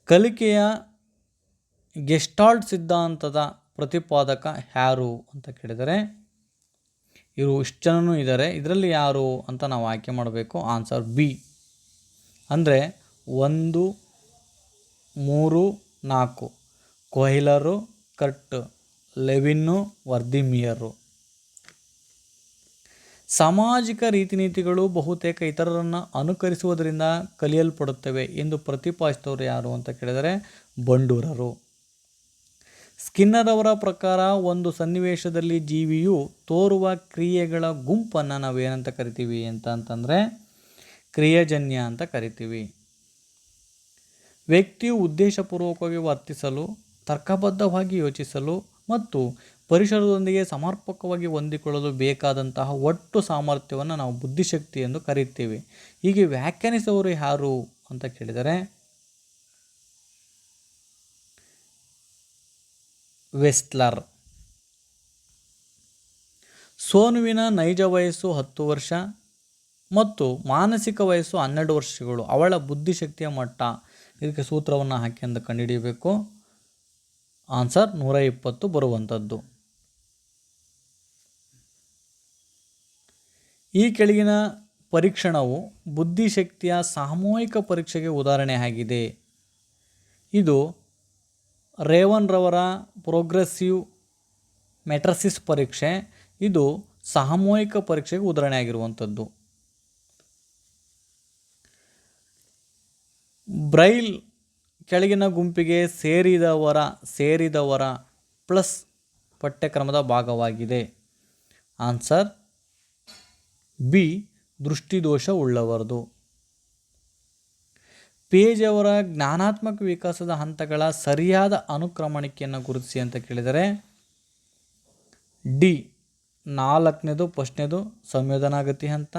ಕಲಿಕೆಯ ಗೆಸ್ಟಾಲ್ಟ್ ಸಿದ್ಧಾಂತದ ಪ್ರತಿಪಾದಕ ಯಾರು ಅಂತ ಕೇಳಿದರೆ ಇವರು ಇಷ್ಟು ಜನನೂ ಇದ್ದಾರೆ. ಇದರಲ್ಲಿ ಯಾರು ಅಂತ ನಾವು ಆಯ್ಕೆ ಮಾಡಬೇಕು. Answer B. ಅಂದರೆ 1, 3, 4 ಕೊಹ್ಲರು, ಕರ್ಟ್, ಲೆವಿನ್ನು, ವರ್ದಿಮಿಯರು. ಸಾಮಾಜಿಕ ರೀತಿನೀತಿಗಳು ಬಹುತೇಕ ಇತರರನ್ನು ಅನುಕರಿಸುವುದರಿಂದ ಕಲಿಯಲ್ಪಡುತ್ತವೆ ಎಂದು ಪ್ರತಿಪಾದಿಸಿದವರು ಯಾರು ಅಂತ ಕೇಳಿದರೆ ಬಂಡೂರರು. ಸ್ಕಿನ್ನರ್ ಅವರ ಪ್ರಕಾರ ಒಂದು ಸನ್ನಿವೇಶದಲ್ಲಿ ಜೀವಿಯು ತೋರುವ ಕ್ರಿಯೆಗಳ ಗುಂಪನ್ನು ನಾವು ಏನಂತ ಕರಿತೀವಿ ಅಂತಂದರೆ ಕ್ರಿಯಾಜನ್ಯ ಅಂತ ಕರಿತೀವಿ. ವ್ಯಕ್ತಿಯು ಉದ್ದೇಶಪೂರ್ವಕವಾಗಿ ವರ್ತಿಸಲು, ತರ್ಕಬದ್ಧವಾಗಿ ಯೋಚಿಸಲು ಮತ್ತು ಪರಿಸರದೊಂದಿಗೆ ಸಮರ್ಪಕವಾಗಿ ಹೊಂದಿಕೊಳ್ಳಲು ಬೇಕಾದಂತಹ ಒಟ್ಟು ಸಾಮರ್ಥ್ಯವನ್ನು ನಾವು ಬುದ್ಧಿಶಕ್ತಿ ಎಂದು ಕರೀತೀವಿ. ಹೀಗೆ ವ್ಯಾಖ್ಯಾನಿಸುವವರು ಯಾರು ಅಂತ ಕೇಳಿದರೆ ವೆಸ್ಟ್ಲರ್. ಸೋನುವಿನ ನೈಜ ವಯಸ್ಸು 10 ವರ್ಷ ಮತ್ತು ಮಾನಸಿಕ ವಯಸ್ಸು 12 ವರ್ಷಗಳು. ಅವಳ ಬುದ್ಧಿಶಕ್ತಿಯ ಮಟ್ಟ, ಇದಕ್ಕೆ ಸೂತ್ರವನ್ನು ಹಾಕಿ ಅಂತ ಕಂಡುಹಿಡಿಯಬೇಕು. ಆನ್ಸರ್ 120 ಬರುವಂಥದ್ದು. ಈ ಕೆಳಗಿನ ಪರೀಕ್ಷಣವು ಬುದ್ಧಿಶಕ್ತಿಯ ಸಾಮೂಹಿಕ ಪರೀಕ್ಷೆಗೆ ಉದಾಹರಣೆ ಆಗಿದೆ. ಇದು ರೇವನ್ ರವರ ಪ್ರೋಗ್ರೆಸಿವ್ ಮೆಟ್ರಿಸಿಸ್ ಪರೀಕ್ಷೆ. ಇದು ಸಾಮೂಹಿಕ ಪರೀಕ್ಷೆಗೆ ಉದಾಹರಣೆ ಆಗಿರುವಂಥದ್ದು. ಬ್ರೈಲ್ ಕೆಳಗಿನ ಗುಂಪಿಗೆ ಸೇರಿದವರ ಪ್ಲಸ್ ಪಠ್ಯಕ್ರಮದ ಭಾಗವಾಗಿದೆ. ಆನ್ಸರ್ ಬಿ, ದೃಷ್ಟಿದೋಷ ಉಳ್ಳವರದು. ಪೇಜ್ ಅವರ ಜ್ಞಾನಾತ್ಮಕ ವಿಕಾಸದ ಹಂತಗಳ ಸರಿಯಾದ ಅನುಕ್ರಮಣಿಕೆಯನ್ನು ಗುರುತಿಸಿ ಅಂತ ಕೇಳಿದರೆ ಡಿ, 4ನೇದು ಫಸ್ಟ್ನೇದು ಸಂವೇದನಾಗತಿ ಹಂತ,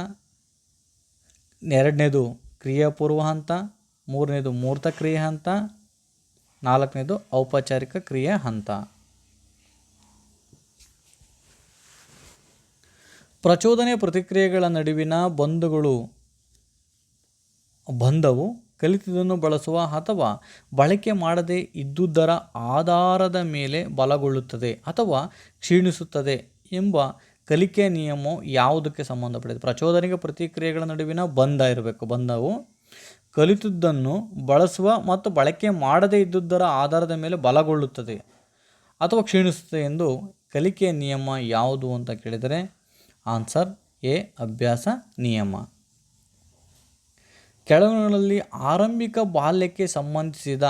2ನೇದು ಕ್ರಿಯಾಪೂರ್ವ ಹಂತ, 3ನೇದು ಮೂರ್ತ ಕ್ರಿಯೆ ಹಂತ, 4ನೇದು ಔಪಚಾರಿಕ ಕ್ರಿಯೆ ಹಂತ. ಪ್ರಚೋದನೆ ಪ್ರತಿಕ್ರಿಯೆಗಳ ನಡುವಿನ ಬಂಧವು ಕಲಿತದನ್ನು ಬಳಸುವ ಅಥವಾ ಬಳಕೆ ಮಾಡದೇ ಇದ್ದುದರ ಆಧಾರದ ಮೇಲೆ ಬಲಗೊಳ್ಳುತ್ತದೆ ಅಥವಾ ಕ್ಷೀಣಿಸುತ್ತದೆ ಎಂಬ ಕಲಿಕೆಯ ನಿಯಮವು ಯಾವುದಕ್ಕೆ ಸಂಬಂಧಪಟ್ಟಿದೆ? ಪ್ರಚೋದನೆಗೆ ಪ್ರತಿಕ್ರಿಯೆಗಳ ನಡುವಿನ ಬಂಧ ಇರಬೇಕು. ಬಂಧವು ಕಲಿತದ್ದನ್ನು ಬಳಸುವ ಮತ್ತು ಬಳಕೆ ಮಾಡದೇ ಇದ್ದುದರ ಆಧಾರದ ಮೇಲೆ ಬಲಗೊಳ್ಳುತ್ತದೆ ಅಥವಾ ಕ್ಷೀಣಿಸುತ್ತದೆ ಎಂದು ಕಲಿಕೆಯ ನಿಯಮ ಯಾವುದು ಅಂತ ಕೇಳಿದರೆ ಆನ್ಸರ್ ಎ, ಅಭ್ಯಾಸ ನಿಯಮ. ಕೆಳಗಿನಗಳಲ್ಲಿ ಆರಂಭಿಕ ಬಾಲ್ಯಕ್ಕೆ ಸಂಬಂಧಿಸದ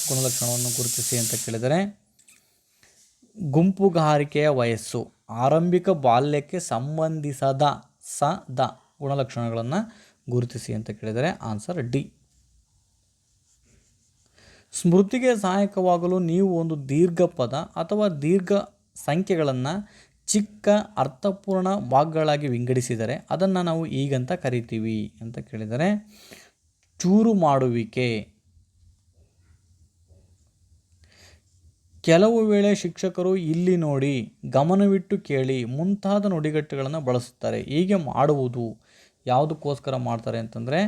ಗುಣಲಕ್ಷಣವನ್ನು ಗುರುತಿಸಿ ಅಂತ ಕೇಳಿದರೆ ಗುಂಪುಗಾರಿಕೆಯ ವಯಸ್ಸು. ಆರಂಭಿಕ ಬಾಲ್ಯಕ್ಕೆ ಸಂಬಂಧಿಸದ ಗುಣಲಕ್ಷಣಗಳನ್ನು ಗುರುತಿಸಿ ಅಂತ ಕೇಳಿದರೆ ಆನ್ಸರ್ ಡಿ. ಸ್ಮೃತಿಗೆ ಸಹಾಯಕವಾಗಲು ನೀವು ಒಂದು ದೀರ್ಘ ಪದ ಅಥವಾ ದೀರ್ಘ ಸಂಖ್ಯೆಗಳನ್ನು ಚಿಕ್ಕ ಅರ್ಥಪೂರ್ಣ ಭಾಗಗಳಾಗಿ ವಿಂಗಡಿಸಿದರೆ ಅದನ್ನು ನಾವು ಈಗಂತ ಕರಿತೀವಿ ಅಂತ ಕೇಳಿದರೆ ಚೂರು ಮಾಡುವಿಕೆ. ಕೆಲವು ವೇಳೆ ಶಿಕ್ಷಕರು ಇಲ್ಲಿ ನೋಡಿ, ಗಮನವಿಟ್ಟು ಕೇಳಿ ಮುಂತಾದ ನುಡಿಗಟ್ಟುಗಳನ್ನು ಬಳಸುತ್ತಾರೆ. ಹೀಗೆ ಮಾಡುವುದು ಯಾವುದಕ್ಕೋಸ್ಕರ ಮಾಡ್ತಾರೆ ಅಂತಂದರೆ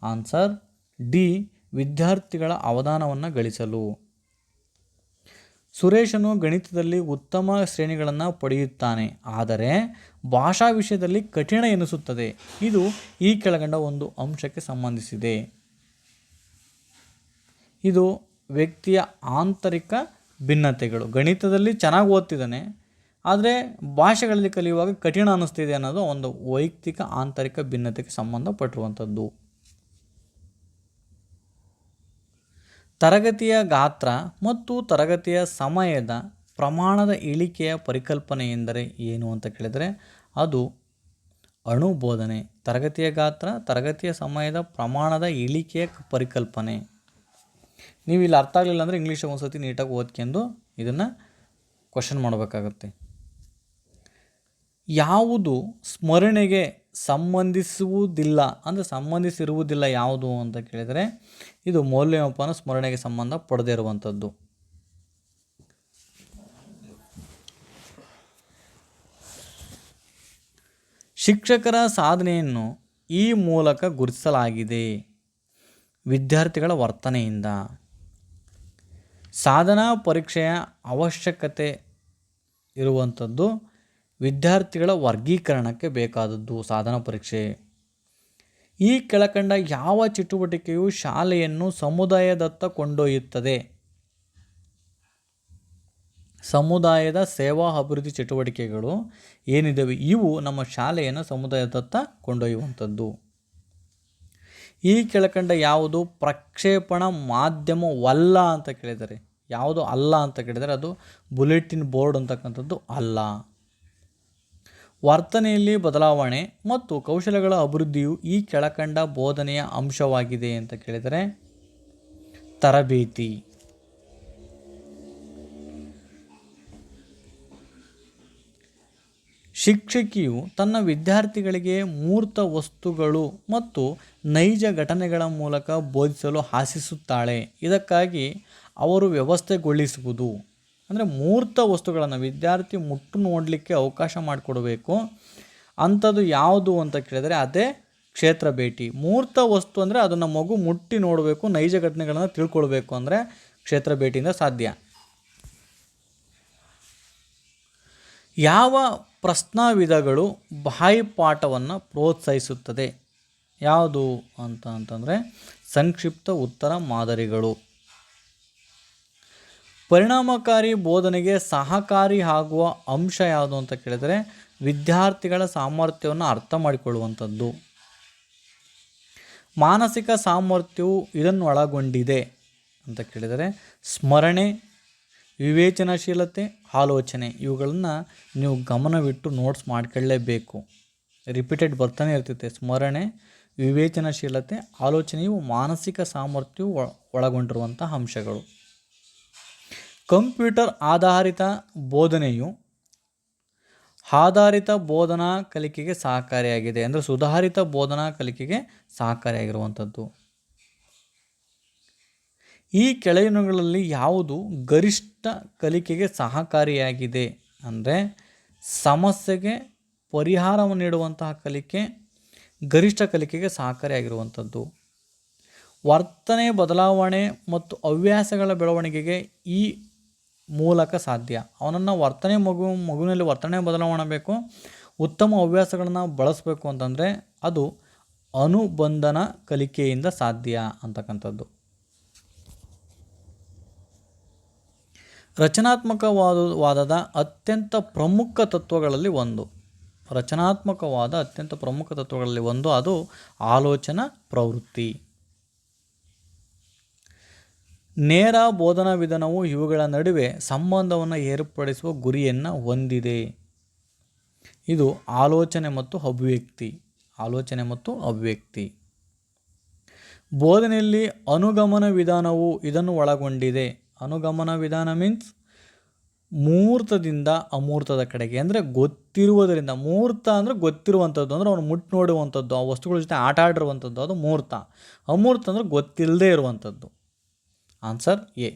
ಆನ್ಸರ್ ಡಿ, ವಿದ್ಯಾರ್ಥಿಗಳ ಅವಧಾನವನ್ನು ಗಳಿಸಲು. ಸುರೇಶನು ಗಣಿತದಲ್ಲಿ ಉತ್ತಮ ಶ್ರೇಣಿಗಳನ್ನು ಪಡೆಯುತ್ತಾನೆ, ಆದರೆ ಭಾಷಾ ವಿಷಯದಲ್ಲಿ ಕಠಿಣ ಎನಿಸುತ್ತದೆ. ಇದು ಈ ಕೆಳಗಂಡ ಒಂದು ಅಂಶಕ್ಕೆ ಸಂಬಂಧಿಸಿದೆ. ಇದು ವ್ಯಕ್ತಿಯ ಆಂತರಿಕ ಭಿನ್ನತೆಗಳು. ಗಣಿತದಲ್ಲಿ ಚೆನ್ನಾಗಿ ಓದ್ತಿದ್ದಾನೆ, ಆದರೆ ಭಾಷೆಗಳಲ್ಲಿ ಕಲಿಯುವಾಗ ಕಠಿಣ ಅನ್ನಿಸ್ತಿದೆ ಅನ್ನೋದು ಒಂದು ವೈಯಕ್ತಿಕ ಆಂತರಿಕ ಭಿನ್ನತೆಗೆ ಸಂಬಂಧಪಟ್ಟಿರುವಂಥದ್ದು. ತರಗತಿಯ ಗಾತ್ರ ಮತ್ತು ತರಗತಿಯ ಸಮಯದ ಪ್ರಮಾಣದ ಇಳಿಕೆಯ ಪರಿಕಲ್ಪನೆ ಎಂದರೆ ಏನು ಅಂತ ಕೇಳಿದರೆ ಅದು ಅಣುಬೋಧನೆ. ತರಗತಿಯ ಗಾತ್ರ, ತರಗತಿಯ ಸಮಯದ ಪ್ರಮಾಣದ ಇಳಿಕೆಯ ಪರಿಕಲ್ಪನೆ. ನೀವು ಇಲ್ಲಿ ಅರ್ಥ ಆಗಲಿಲ್ಲ ಅಂದರೆ ಇಂಗ್ಲೀಷ್ ಒಂದು ಸತಿ ನೀಟಾಗಿ ಓದ್ಕೊಂಡು ಇದನ್ನು ಕ್ವಶನ್ ಮಾಡಬೇಕಾಗತ್ತೆ. ಯಾವುದು ಸ್ಮರಣೆಗೆ ಸಂಬಂಧಿಸಿರುವುದಿಲ್ಲ ಯಾವುದು ಅಂತ ಕೇಳಿದರೆ ಇದು ಮೌಲ್ಯಮಾಪನ ಸ್ಮರಣೆಗೆ ಸಂಬಂಧ ಪಡದೇ ಇರುವಂಥದ್ದು. ಶಿಕ್ಷಕರ ಸಾಧನೆಯನ್ನು ಈ ಮೂಲಕ ಗುರುತಿಸಲಾಗಿದೆ. ವಿದ್ಯಾರ್ಥಿಗಳ ವರ್ತನೆಯಿಂದ. ಸಾಧನಾ ಪರೀಕ್ಷೆಯ ಅವಶ್ಯಕತೆ ಇರುವಂಥದ್ದು ವಿದ್ಯಾರ್ಥಿಗಳ ವರ್ಗೀಕರಣಕ್ಕೆ ಬೇಕಾದದ್ದು ಸಾಧನಾ ಪರೀಕ್ಷೆ. ಈ ಕೆಳಕಂಡ ಯಾವ ಚಟುವಟಿಕೆಯು ಶಾಲೆಯನ್ನು ಸಮುದಾಯದತ್ತ ಕೊಂಡೊಯ್ಯುತ್ತದೆ? ಸಮುದಾಯದ ಸೇವಾ ಅಭಿವೃದ್ಧಿ ಚಟುವಟಿಕೆಗಳು ಏನಿದ್ದಾವೆ ಇವು ನಮ್ಮ ಶಾಲೆಯನ್ನು ಸಮುದಾಯದತ್ತ ಕೊಂಡೊಯ್ಯುವಂಥದ್ದು. ಈ ಕೆಳಕಂಡ ಯಾವುದು ಪ್ರಕ್ಷೇಪಣ ಮಾಧ್ಯಮವಲ್ಲ ಅಂತ ಕೇಳಿದರೆ, ಯಾವುದು ಅಲ್ಲ ಅಂತ ಕೇಳಿದರೆ ಅದು ಬುಲೆಟಿನ್ ಬೋರ್ಡ್ ಅಂತಕ್ಕಂಥದ್ದು ಅಲ್ಲ. ವರ್ತನೆಯಲ್ಲಿ ಬದಲಾವಣೆ ಮತ್ತು ಕೌಶಲ್ಯಗಳ ಅಭಿವೃದ್ಧಿಯು ಈ ಕೆಳಕಂಡ ಬೋಧನೆಯ ಅಂಶವಾಗಿದೆ ಅಂತ ಕೇಳಿದರೆ ತರಬೇತಿ. ಶಿಕ್ಷಕಿಯು ತನ್ನ ವಿದ್ಯಾರ್ಥಿಗಳಿಗೆ ಮೂರ್ತ ವಸ್ತುಗಳು ಮತ್ತು ನೈಜ ಘಟನೆಗಳ ಮೂಲಕ ಬೋಧಿಸಲು ಆಶಿಸುತ್ತಾಳೆ. ಇದಕ್ಕಾಗಿ ಅವರು ವ್ಯವಸ್ಥೆಗೊಳಿಸುವುದು ಅಂದರೆ ಮೂರ್ತ ವಸ್ತುಗಳನ್ನು ವಿದ್ಯಾರ್ಥಿ ಮುಟ್ಟು ನೋಡಲಿಕ್ಕೆ ಅವಕಾಶ ಮಾಡಿಕೊಡಬೇಕು. ಅಂಥದ್ದು ಯಾವುದು ಅಂತ ಕೇಳಿದರೆ ಅದೇ ಕ್ಷೇತ್ರ ಭೇಟಿ. ಮೂರ್ತ ವಸ್ತು ಅಂದರೆ ಅದನ್ನು ಮಗು ಮುಟ್ಟಿ ನೋಡಬೇಕು, ನೈಜ ಘಟನೆಗಳನ್ನು ತಿಳ್ಕೊಳ್ಬೇಕು ಅಂದರೆ ಕ್ಷೇತ್ರ ಭೇಟಿಯಿಂದ ಸಾಧ್ಯ. ಯಾವ ಪ್ರಶ್ನಾವಿಧಗಳು ಬಾಯಿಪಾಠವನ್ನು ಪ್ರೋತ್ಸಾಹಿಸುತ್ತದೆ? ಯಾವುದು ಅಂತಂದರೆ ಸಂಕ್ಷಿಪ್ತ ಉತ್ತರ ಮಾದರಿಗಳು. ಪರಿಣಾಮಕಾರಿ ಬೋಧನೆಗೆ ಸಹಕಾರಿ ಆಗುವ ಅಂಶ ಯಾವುದು ಅಂತ ಕೇಳಿದರೆ ವಿದ್ಯಾರ್ಥಿಗಳ ಸಾಮರ್ಥ್ಯವನ್ನು ಅರ್ಥ ಮಾಡಿಕೊಳ್ಳುವಂಥದ್ದು. ಮಾನಸಿಕ ಸಾಮರ್ಥ್ಯವು ಇದನ್ನು ಒಳಗೊಂಡಿದೆ ಅಂತ ಕೇಳಿದರೆ ಸ್ಮರಣೆ, ವಿವೇಚನಾಶೀಲತೆ, ಆಲೋಚನೆ ಇವುಗಳನ್ನು ನೀವು ಗಮನವಿಟ್ಟು ನೋಟ್ಸ್ ಮಾಡ್ಕೊಳ್ಳೇಬೇಕು. ರಿಪೀಟೆಡ್ ಬರ್ತಾನೆ ಇರ್ತೈತೆ. ಸ್ಮರಣೆ, ವಿವೇಚನಾಶೀಲತೆ, ಆಲೋಚನೆಯು ಮಾನಸಿಕ ಸಾಮರ್ಥ್ಯವು ಒಳಗೊಂಡಿರುವಂಥ ಅಂಶಗಳು. ಕಂಪ್ಯೂಟರ್ ಆಧಾರಿತ ಬೋಧನೆಯು ಆಧಾರಿತ ಬೋಧನಾ ಕಲಿಕೆಗೆ ಸಹಕಾರಿಯಾಗಿದೆ. ಅಂದರೆ ಸುಧಾರಿತ ಬೋಧನಾ ಕಲಿಕೆಗೆ ಸಹಕಾರಿಯಾಗಿರುವಂಥದ್ದು. ಈ ಕೆಳಗಿನಗಳಲ್ಲಿ ಯಾವುದು ಗರಿಷ್ಠ ಕಲಿಕೆಗೆ ಸಹಕಾರಿಯಾಗಿದೆ ಅಂದರೆ ಸಮಸ್ಯೆಗೆ ಪರಿಹಾರವನ್ನು ನೀಡುವಂತಹ ಕಲಿಕೆ ಗರಿಷ್ಠ ಕಲಿಕೆಗೆ ಸಹಕಾರಿಯಾಗಿರುವಂಥದ್ದು. ವರ್ತನೆ ಬದಲಾವಣೆ ಮತ್ತು ಹವ್ಯಾಸಗಳ ಬೆಳವಣಿಗೆಗೆ ಈ ಮೂಲಕ ಸಾಧ್ಯ. ಅವನನ್ನು ಮಗುವಿನಲ್ಲಿ ವರ್ತನೆ ಬದಲಾವಣೆ ಬೇಕು, ಉತ್ತಮ ಹವ್ಯಾಸಗಳನ್ನು ಬಳಸಬೇಕು ಅಂತಂದರೆ ಅದು ಅನುಬಂಧನ ಕಲಿಕೆಯಿಂದ ಸಾಧ್ಯ ಅಂತಕ್ಕಂಥದ್ದು. ರಚನಾತ್ಮಕವಾದದ ಅತ್ಯಂತ ಪ್ರಮುಖ ತತ್ವಗಳಲ್ಲಿ ಒಂದು. ರಚನಾತ್ಮಕವಾದ ಅತ್ಯಂತ ಪ್ರಮುಖ ತತ್ವಗಳಲ್ಲಿ ಒಂದು ಅದು ಆಲೋಚನಾ ಪ್ರವೃತ್ತಿ. ನೇರ ಬೋಧನಾ ವಿಧಾನವು ಇವುಗಳ ನಡುವೆ ಸಂಬಂಧವನ್ನು ಏರ್ಪಡಿಸುವ ಗುರಿಯನ್ನು ಹೊಂದಿದೆ. ಇದು ಆಲೋಚನೆ ಮತ್ತು ಅಭಿವ್ಯಕ್ತಿ. ಬೋಧನೆಯಲ್ಲಿ ಅನುಗಮನ ವಿಧಾನವು ಇದನ್ನು ಒಳಗೊಂಡಿದೆ. ಅನುಗಮನ ವಿಧಾನ ಮೀನ್ಸ್ ಮೂರ್ತದಿಂದ ಅಮೂರ್ತದ ಕಡೆಗೆ, ಅಂದರೆ ಗೊತ್ತಿರುವುದರಿಂದ. ಮೂರ್ತ ಅಂದರೆ ಗೊತ್ತಿರುವಂಥದ್ದು, ಅಂದರೆ ಅವನು ಮುಟ್ಟು ನೋಡುವಂಥದ್ದು, ಆ ವಸ್ತುಗಳ ಜೊತೆ ಆಟ ಆಡಿರುವಂಥದ್ದು, ಅದು ಮೂರ್ತ. ಅಮೂರ್ತ ಅಂದರೆ ಗೊತ್ತಿಲ್ಲದೆ ಇರುವಂಥದ್ದು. Answer A.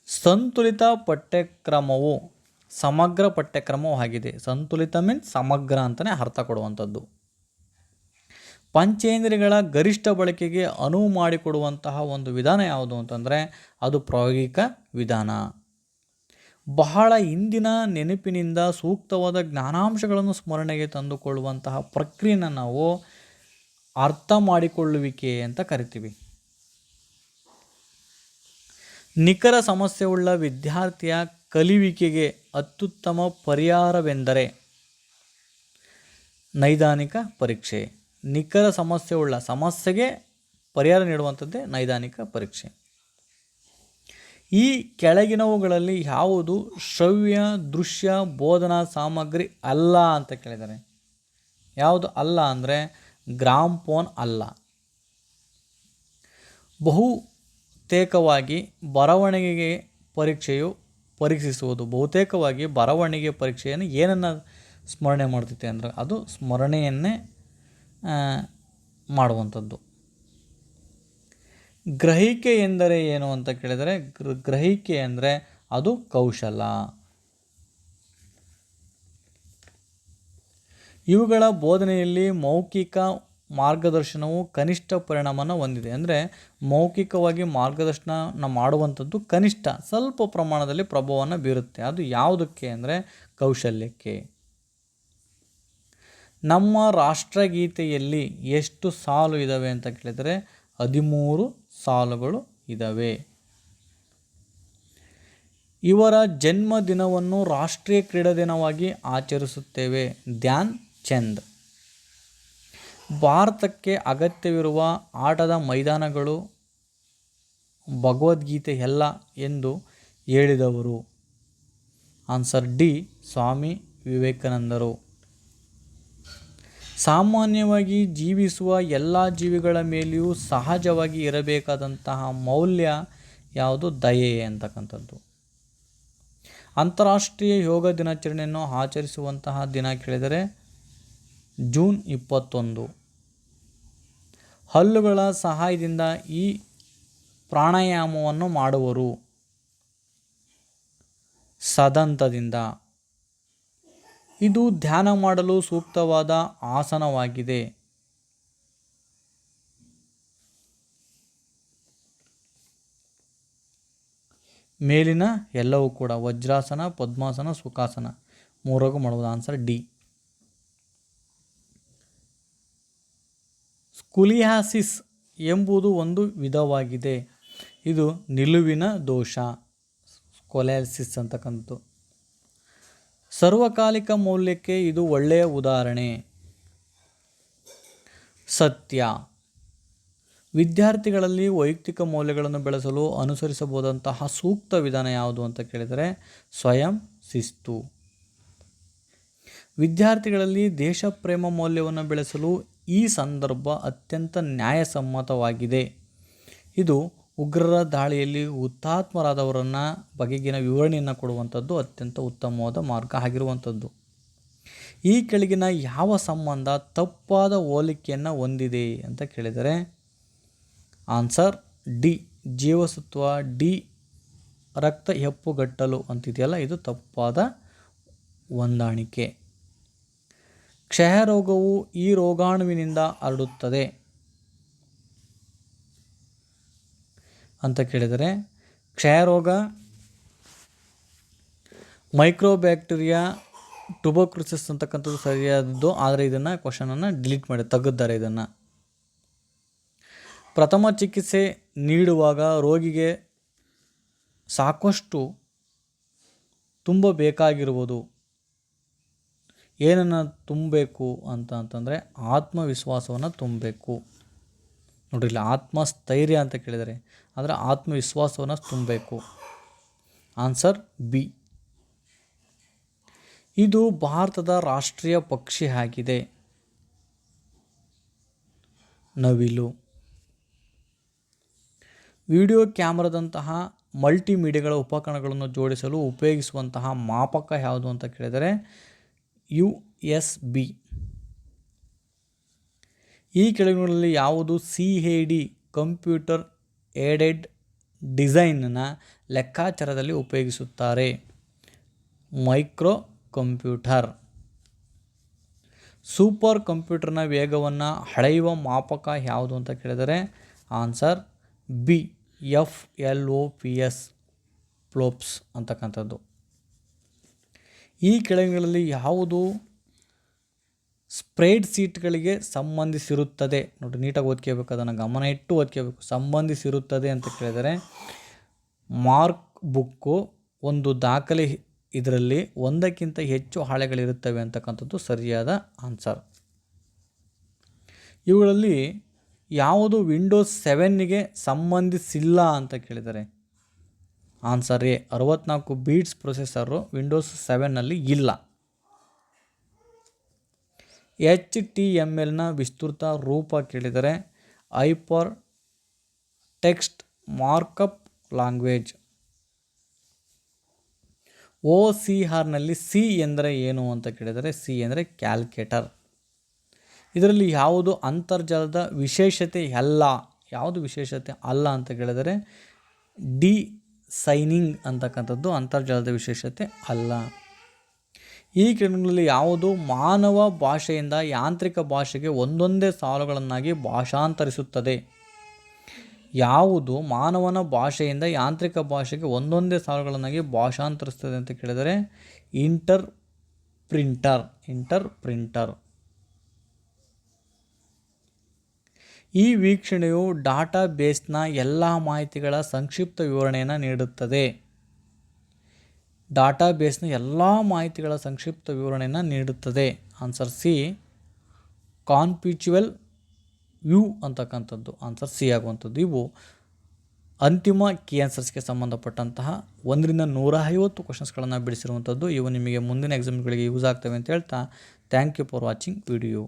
ಸಂತುಲಿತ ಪಠ್ಯಕ್ರಮವು ಸಮಗ್ರ ಪಠ್ಯಕ್ರಮವೂ ಆಗಿದೆ. ಸಂತುಲಿತ ಮೀನ್ಸ್ ಸಮಗ್ರ ಅಂತಲೇ ಅರ್ಥ ಕೊಡುವಂಥದ್ದು. ಪಂಚೇಂದ್ರಿಯಗಳ ಗರಿಷ್ಠ ಬಳಕೆಗೆ ಅನುವು ಮಾಡಿಕೊಡುವಂತಹ ಒಂದು ವಿಧಾನ ಯಾವುದು ಅಂತಂದರೆ ಅದು ಪ್ರಾಯೋಗಿಕ ವಿಧಾನ. ಬಹಳ ಹಿಂದಿನ ನೆನಪಿನಿಂದ ಸೂಕ್ತವಾದ ಜ್ಞಾನಾಂಶಗಳನ್ನು ಸ್ಮರಣೆಗೆ ತಂದುಕೊಳ್ಳುವಂತಹ ಪ್ರಕ್ರಿಯೆಯನ್ನು ನಾವು ಅರ್ಥ ಮಾಡಿಕೊಳ್ಳುವಿಕೆ ಅಂತ ಕರಿತೀವಿ. ನಿಖರ ಸಮಸ್ಯೆಯುಳ್ಳ ವಿದ್ಯಾರ್ಥಿಯ ಕಲಿಯುವಿಕೆಗೆ ಅತ್ಯುತ್ತಮ ಪರಿಹಾರವೆಂದರೆ ನೈದಾನಿಕ ಪರೀಕ್ಷೆ. ನಿಖರ ಸಮಸ್ಯೆಗೆ ಪರಿಹಾರ ನೀಡುವಂಥದ್ದೇ ನೈದಾನಿಕ ಪರೀಕ್ಷೆ. ಈ ಕೆಳಗಿನವುಗಳಲ್ಲಿ ಯಾವುದು ಶ್ರವ್ಯ ದೃಶ್ಯ ಬೋಧನಾ ಸಾಮಗ್ರಿ ಅಲ್ಲ ಅಂತ ಕೇಳಿದ್ದಾರೆ. ಯಾವುದು ಅಲ್ಲ ಅಂದರೆ ಗ್ರಾಮ್ಫೋನ್ ಅಲ್ಲ. ಬಹುತೇಕವಾಗಿ ಬರವಣಿಗೆ ಪರೀಕ್ಷೆಯನ್ನು ಏನನ್ನು ಸ್ಮರಣೆ ಮಾಡ್ತೈತೆ ಅಂದರೆ ಅದು ಸ್ಮರಣೆಯನ್ನೇ ಮಾಡುವಂಥದ್ದು. ಗ್ರಹಿಕೆ ಎಂದರೆ ಏನು ಅಂತ ಕೇಳಿದರೆ ಗ್ರಹಿಕೆ ಅಂದರೆ ಅದು ಕೌಶಲ. ಇವುಗಳ ಬೋಧನೆಯಲ್ಲಿ ಮೌಖಿಕ ಮಾರ್ಗದರ್ಶನವು ಕನಿಷ್ಠ ಪರಿಣಾಮನ ಹೊಂದಿದೆ. ಅಂದರೆ ಮೌಖಿಕವಾಗಿ ಮಾರ್ಗದರ್ಶನ ಮಾಡುವಂಥದ್ದು ಕನಿಷ್ಠ ಸ್ವಲ್ಪ ಪ್ರಮಾಣದಲ್ಲಿ ಪ್ರಭಾವವನ್ನು ಬೀರುತ್ತೆ. ಅದು ಯಾವುದಕ್ಕೆ ಅಂದರೆ ಕೌಶಲ್ಯಕ್ಕೆ. ನಮ್ಮ ರಾಷ್ಟ್ರಗೀತೆಯಲ್ಲಿ ಎಷ್ಟು ಸಾಲು ಇದ್ದಾವೆ ಅಂತ ಕೇಳಿದರೆ 13 ಸಾಲುಗಳು ಇದ್ದಾವೆ. ಇವರ ಜನ್ಮದಿನವನ್ನು ರಾಷ್ಟ್ರೀಯ ಕ್ರೀಡಾ ದಿನವಾಗಿ ಆಚರಿಸುತ್ತೇವೆ. ಧ್ಯಾನ್ ಚಂದ್. ಭಾರತಕ್ಕೆ ಅಗತ್ಯವಿರುವ ಆಟದ ಮೈದಾನಗಳು ಭಗವದ್ಗೀತೆ ಎಲ್ಲ ಎಂದು ಹೇಳಿದವರು. Answer D. ಸ್ವಾಮಿ ವಿವೇಕಾನಂದರು. ಸಾಮಾನ್ಯವಾಗಿ ಜೀವಿಸುವ ಎಲ್ಲ ಜೀವಿಗಳ ಮೇಲೆಯೂ ಸಹಜವಾಗಿ ಇರಬೇಕಾದಂತಹ ಮೌಲ್ಯ ಯಾವುದು? ದಯೆ ಅಂತಕ್ಕಂಥದ್ದು. ಅಂತಾರಾಷ್ಟ್ರೀಯ ಯೋಗ ದಿನಾಚರಣೆಯನ್ನು ಆಚರಿಸುವಂತಹ ದಿನ ಕೇಳಿದರೆ ಜೂನ್ 21. ಹಲ್ಲುಗಳ ಸಹಾಯದಿಂದ ಈ ಪ್ರಾಣಾಯಾಮವನ್ನು ಮಾಡುವರು. ಸದಂತದಿಂದ. ಇದು ಧ್ಯಾನ ಮಾಡಲು ಸೂಕ್ತವಾದ ಆಸನವಾಗಿದೆ. ಮೇಲಿನ ಎಲ್ಲವೂ ಕೂಡ ವಜ್ರಾಸನ, ಪದ್ಮಾಸನ, ಸುಖಾಸನ ಮೂರಾಗೂ ಮಾಡುವುದು. Answer D. ಸ್ಕೂಲಿಯಾಸಿಸ್ ಎಂಬುದು ಒಂದು ವಿಧವಾಗಿದೆ. ಇದು ನಿಲುವಿನ ದೋಷ. ಸ್ಕೊಲಿಯಾಸಿಸ್ ಅಂತಕ್ಕಂಥದ್ದು. ಸರ್ವಕಾಲಿಕ ಮೌಲ್ಯಕ್ಕೆ ಇದು ಒಳ್ಳೆಯ ಉದಾಹರಣೆ. ಸತ್ಯ. ವಿದ್ಯಾರ್ಥಿಗಳಲ್ಲಿ ವೈಯಕ್ತಿಕ ಮೌಲ್ಯಗಳನ್ನು ಬೆಳೆಸಲು ಅನುಸರಿಸಬಹುದಂತಹ ಸೂಕ್ತ ವಿಧಾನ ಯಾವುದು ಅಂತ ಕೇಳಿದರೆ ಸ್ವಯಂ ಶಿಸ್ತು. ವಿದ್ಯಾರ್ಥಿಗಳಲ್ಲಿ ದೇಶಪ್ರೇಮ ಮೌಲ್ಯವನ್ನು ಬೆಳೆಸಲು ಈ ಸಂದರ್ಭ ಅತ್ಯಂತ ನ್ಯಾಯಸಮ್ಮತವಾಗಿದೆ. ಇದು ಉಗ್ರರ ದಾಳಿಯಲ್ಲಿ ಹುತಾತ್ಮರಾದವರನ್ನು ಬಗೆಗಿನ ವಿವರಣೆಯನ್ನು ಕೊಡುವಂಥದ್ದು ಅತ್ಯಂತ ಉತ್ತಮವಾದ ಮಾರ್ಗ ಆಗಿರುವಂಥದ್ದು. ಈ ಕೆಳಗಿನ ಯಾವ ಸಂಬಂಧ ತಪ್ಪಾದ ಹೋಲಿಕೆಯನ್ನು ಹೊಂದಿದೆ ಅಂತ ಕೇಳಿದರೆ ಆನ್ಸರ್ ಡಿ. ಜೀವಸತ್ವ ಡಿ ರಕ್ತ ಹೆಪ್ಪುಗಟ್ಟಲು ಅಂತಿದೆಯಲ್ಲ, ಇದು ತಪ್ಪಾದ ಹೊಂದಾಣಿಕೆ. ಕ್ಷಯರೋಗವು ಈ ರೋಗಾಣುವಿನಿಂದ ಹರಡುತ್ತದೆ ಅಂತ ಕೇಳಿದರೆ ಕ್ಷಯರೋಗ ಮೈಕ್ರೋಬ್ಯಾಕ್ಟೀರಿಯಾ ಟ್ಯೂಬರ್ಕ್ಯುಲೋಸಿಸ್ ಅಂತಕ್ಕಂಥದ್ದು ಸರಿಯಾದದ್ದು. ಆದರೆ ಇದನ್ನು ಕ್ವಶನನ್ನು ಡಿಲೀಟ್ ಮಾಡಿ ತೆಗೆದಿದ್ದಾರೆ. ಇದನ್ನು ಪ್ರಥಮ ಚಿಕಿತ್ಸೆ ನೀಡುವಾಗ ರೋಗಿಗೆ ಸಾಕಷ್ಟು ತುಂಬಬೇಕಾಗಿರುವುದು. ಏನನ್ನು ತುಂಬಬೇಕು ಅಂತಂದರೆ ಆತ್ಮವಿಶ್ವಾಸವನ್ನು ತುಂಬಬೇಕು. ನೋಡ್ರಿ, ಇಲ್ಲಿ ಆತ್ಮಸ್ಥೈರ್ಯ ಅಂತ ಕೇಳಿದರೆ ಆದರೆ ಆತ್ಮವಿಶ್ವಾಸವನ್ನು ತುಂಬಬೇಕು. Answer B. ಇದು ಭಾರತದ ರಾಷ್ಟ್ರೀಯ ಪಕ್ಷಿ ಆಗಿದೆ. ನವಿಲು. ವಿಡಿಯೋ ಕ್ಯಾಮ್ರಾದಂತಹ ಮಲ್ಟಿಮೀಡಿಯಾಗಳ ಉಪಕರಣಗಳನ್ನು ಜೋಡಿಸಲು ಉಪಯೋಗಿಸುವಂತಹ ಮಾಪಕ ಯಾವುದು ಅಂತ ಕೇಳಿದರೆ USB. ಈ ಕೆಳಗಿನಲ್ಲಿ ಯಾವುದು CAD ಕಂಪ್ಯೂಟರ್ ಏಡೆಡ್ ಡಿಸೈನ್ನ ಲೆಕ್ಕಾಚಾರದಲ್ಲಿ ಉಪಯೋಗಿಸುತ್ತಾರೆ? Micro computer. ಸೂಪರ್ ಕಂಪ್ಯೂಟರ್ನ ವೇಗವನ್ನು ಅಳೆಯುವ ಮಾಪಕ ಯಾವುದು ಅಂತ ಕೇಳಿದರೆ ಆನ್ಸರ್ ಬಿ. FLOPS ಫ್ಲೋಪ್ಸ್ ಅಂತಕ್ಕಂಥದ್ದು. ಈ ಕೆಳಗಿನಲ್ಲಿ ಯಾವುದು ಸ್ಪ್ರೆಡ್ ಶೀಟ್ಗಳಿಗೆ ಸಂಬಂಧಿಸಿರುತ್ತದೆ? ನೋಡಿ, ನೀಟಾಗಿ ಓದ್ಕೋಬೇಕು, ಅದನ್ನು ಗಮನ ಇಟ್ಟು ಓದ್ಕೋಬೇಕು. ಸಂಬಂಧಿಸಿರುತ್ತದೆ ಅಂತ ಕೇಳಿದರೆ ಮಾರ್ಕ್ ಬುಕ್ಕು ಒಂದು ದಾಖಲೆ, ಇದರಲ್ಲಿ ಒಂದಕ್ಕಿಂತ ಹೆಚ್ಚು ಹಾಳೆಗಳಿರುತ್ತವೆ ಅಂತಕ್ಕಂಥದ್ದು ಸರಿಯಾದ ಆನ್ಸರ್. ಇವುಗಳಲ್ಲಿ ಯಾವುದು ವಿಂಡೋಸ್ 7ಗೆ ಸಂಬಂಧಿಸಿಲ್ಲ ಅಂತ ಕೇಳಿದರೆ answer A. 64 bits processor Windows 7ನಲ್ಲಿ ಇಲ್ಲ. HTMLನ ವಿಸ್ತೃತ ರೂಪ ಕೇಳಿದರೆ ಹೈಪರ್ ಟೆಕ್ಸ್ಟ್ ಮಾರ್ಕಪ್ ಲ್ಯಾಂಗ್ವೇಜ್. OCRನಲ್ಲಿ ಸಿ ಎಂದರೆ ಏನು ಅಂತ ಕೇಳಿದರೆ ಸಿ ಎಂದರೆ ಕ್ಯಾಲ್ಕುಲೇಟರ್. ಇದರಲ್ಲಿ ಯಾವುದು ಅಂತರ್ಜಾಲದ ವಿಶೇಷತೆ ಅಲ್ಲ? ಯಾವುದು ವಿಶೇಷತೆ ಅಲ್ಲ ಅಂತ ಕೇಳಿದರೆ ಡಿ ಸೈನಿಂಗ್ ಅಂತಕ್ಕಂಥದ್ದು ಅಂತರ್ಜಾಲದ ವಿಶೇಷತೆ ಅಲ್ಲ. ಈ ಕೆಳಗಿನಲ್ಲಿ ಯಾವುದು ಮಾನವ ಭಾಷೆಯಿಂದ ಯಾಂತ್ರಿಕ ಭಾಷೆಗೆ ಒಂದೊಂದೇ ಸಾಲುಗಳನ್ನಾಗಿ ಭಾಷಾಂತರಿಸುತ್ತದೆ? ಯಾವುದು ಮಾನವನ ಭಾಷೆಯಿಂದ ಯಾಂತ್ರಿಕ ಭಾಷೆಗೆ ಒಂದೊಂದೇ ಸಾಲುಗಳನ್ನಾಗಿ ಭಾಷಾಂತರಿಸ್ತದೆ ಅಂತ ಕೇಳಿದರೆ ಇಂಟರ್ಪ್ರಿಂಟರ್. ಈ ವೀಕ್ಷಣೆಯು ಡಾಟಾ ಬೇಸ್ನ ಎಲ್ಲ ಮಾಹಿತಿಗಳ ಸಂಕ್ಷಿಪ್ತ ವಿವರಣೆಯನ್ನು ನೀಡುತ್ತದೆ. ಡಾಟಾ ಬೇಸ್ನ ಎಲ್ಲ ಮಾಹಿತಿಗಳ ಸಂಕ್ಷಿಪ್ತ ವಿವರಣೆಯನ್ನು ನೀಡುತ್ತದೆ. Answer C. ಕಾನ್ಸೆಪ್ಚುಯಲ್ ವ್ಯೂ ಅಂತಕ್ಕಂಥದ್ದು ಆನ್ಸರ್ ಸಿ ಆಗುವಂಥದ್ದು. ಇವು ಅಂತಿಮ ಕೀ ಆನ್ಸರ್ಸ್ಗೆ ಸಂಬಂಧಪಟ್ಟಂತಹ 1ರಿಂದ 150 ಕ್ವಶನ್ಸ್ಗಳನ್ನು ಬಿಡಿಸಿರುವಂಥದ್ದು. ಇವು ನಿಮಗೆ ಮುಂದಿನ ಎಕ್ಸಾಮ್ಗಳಿಗೆ ಯೂಸ್ ಆಗ್ತವೆ ಅಂತ ಹೇಳ್ತಾ thank you for watching video.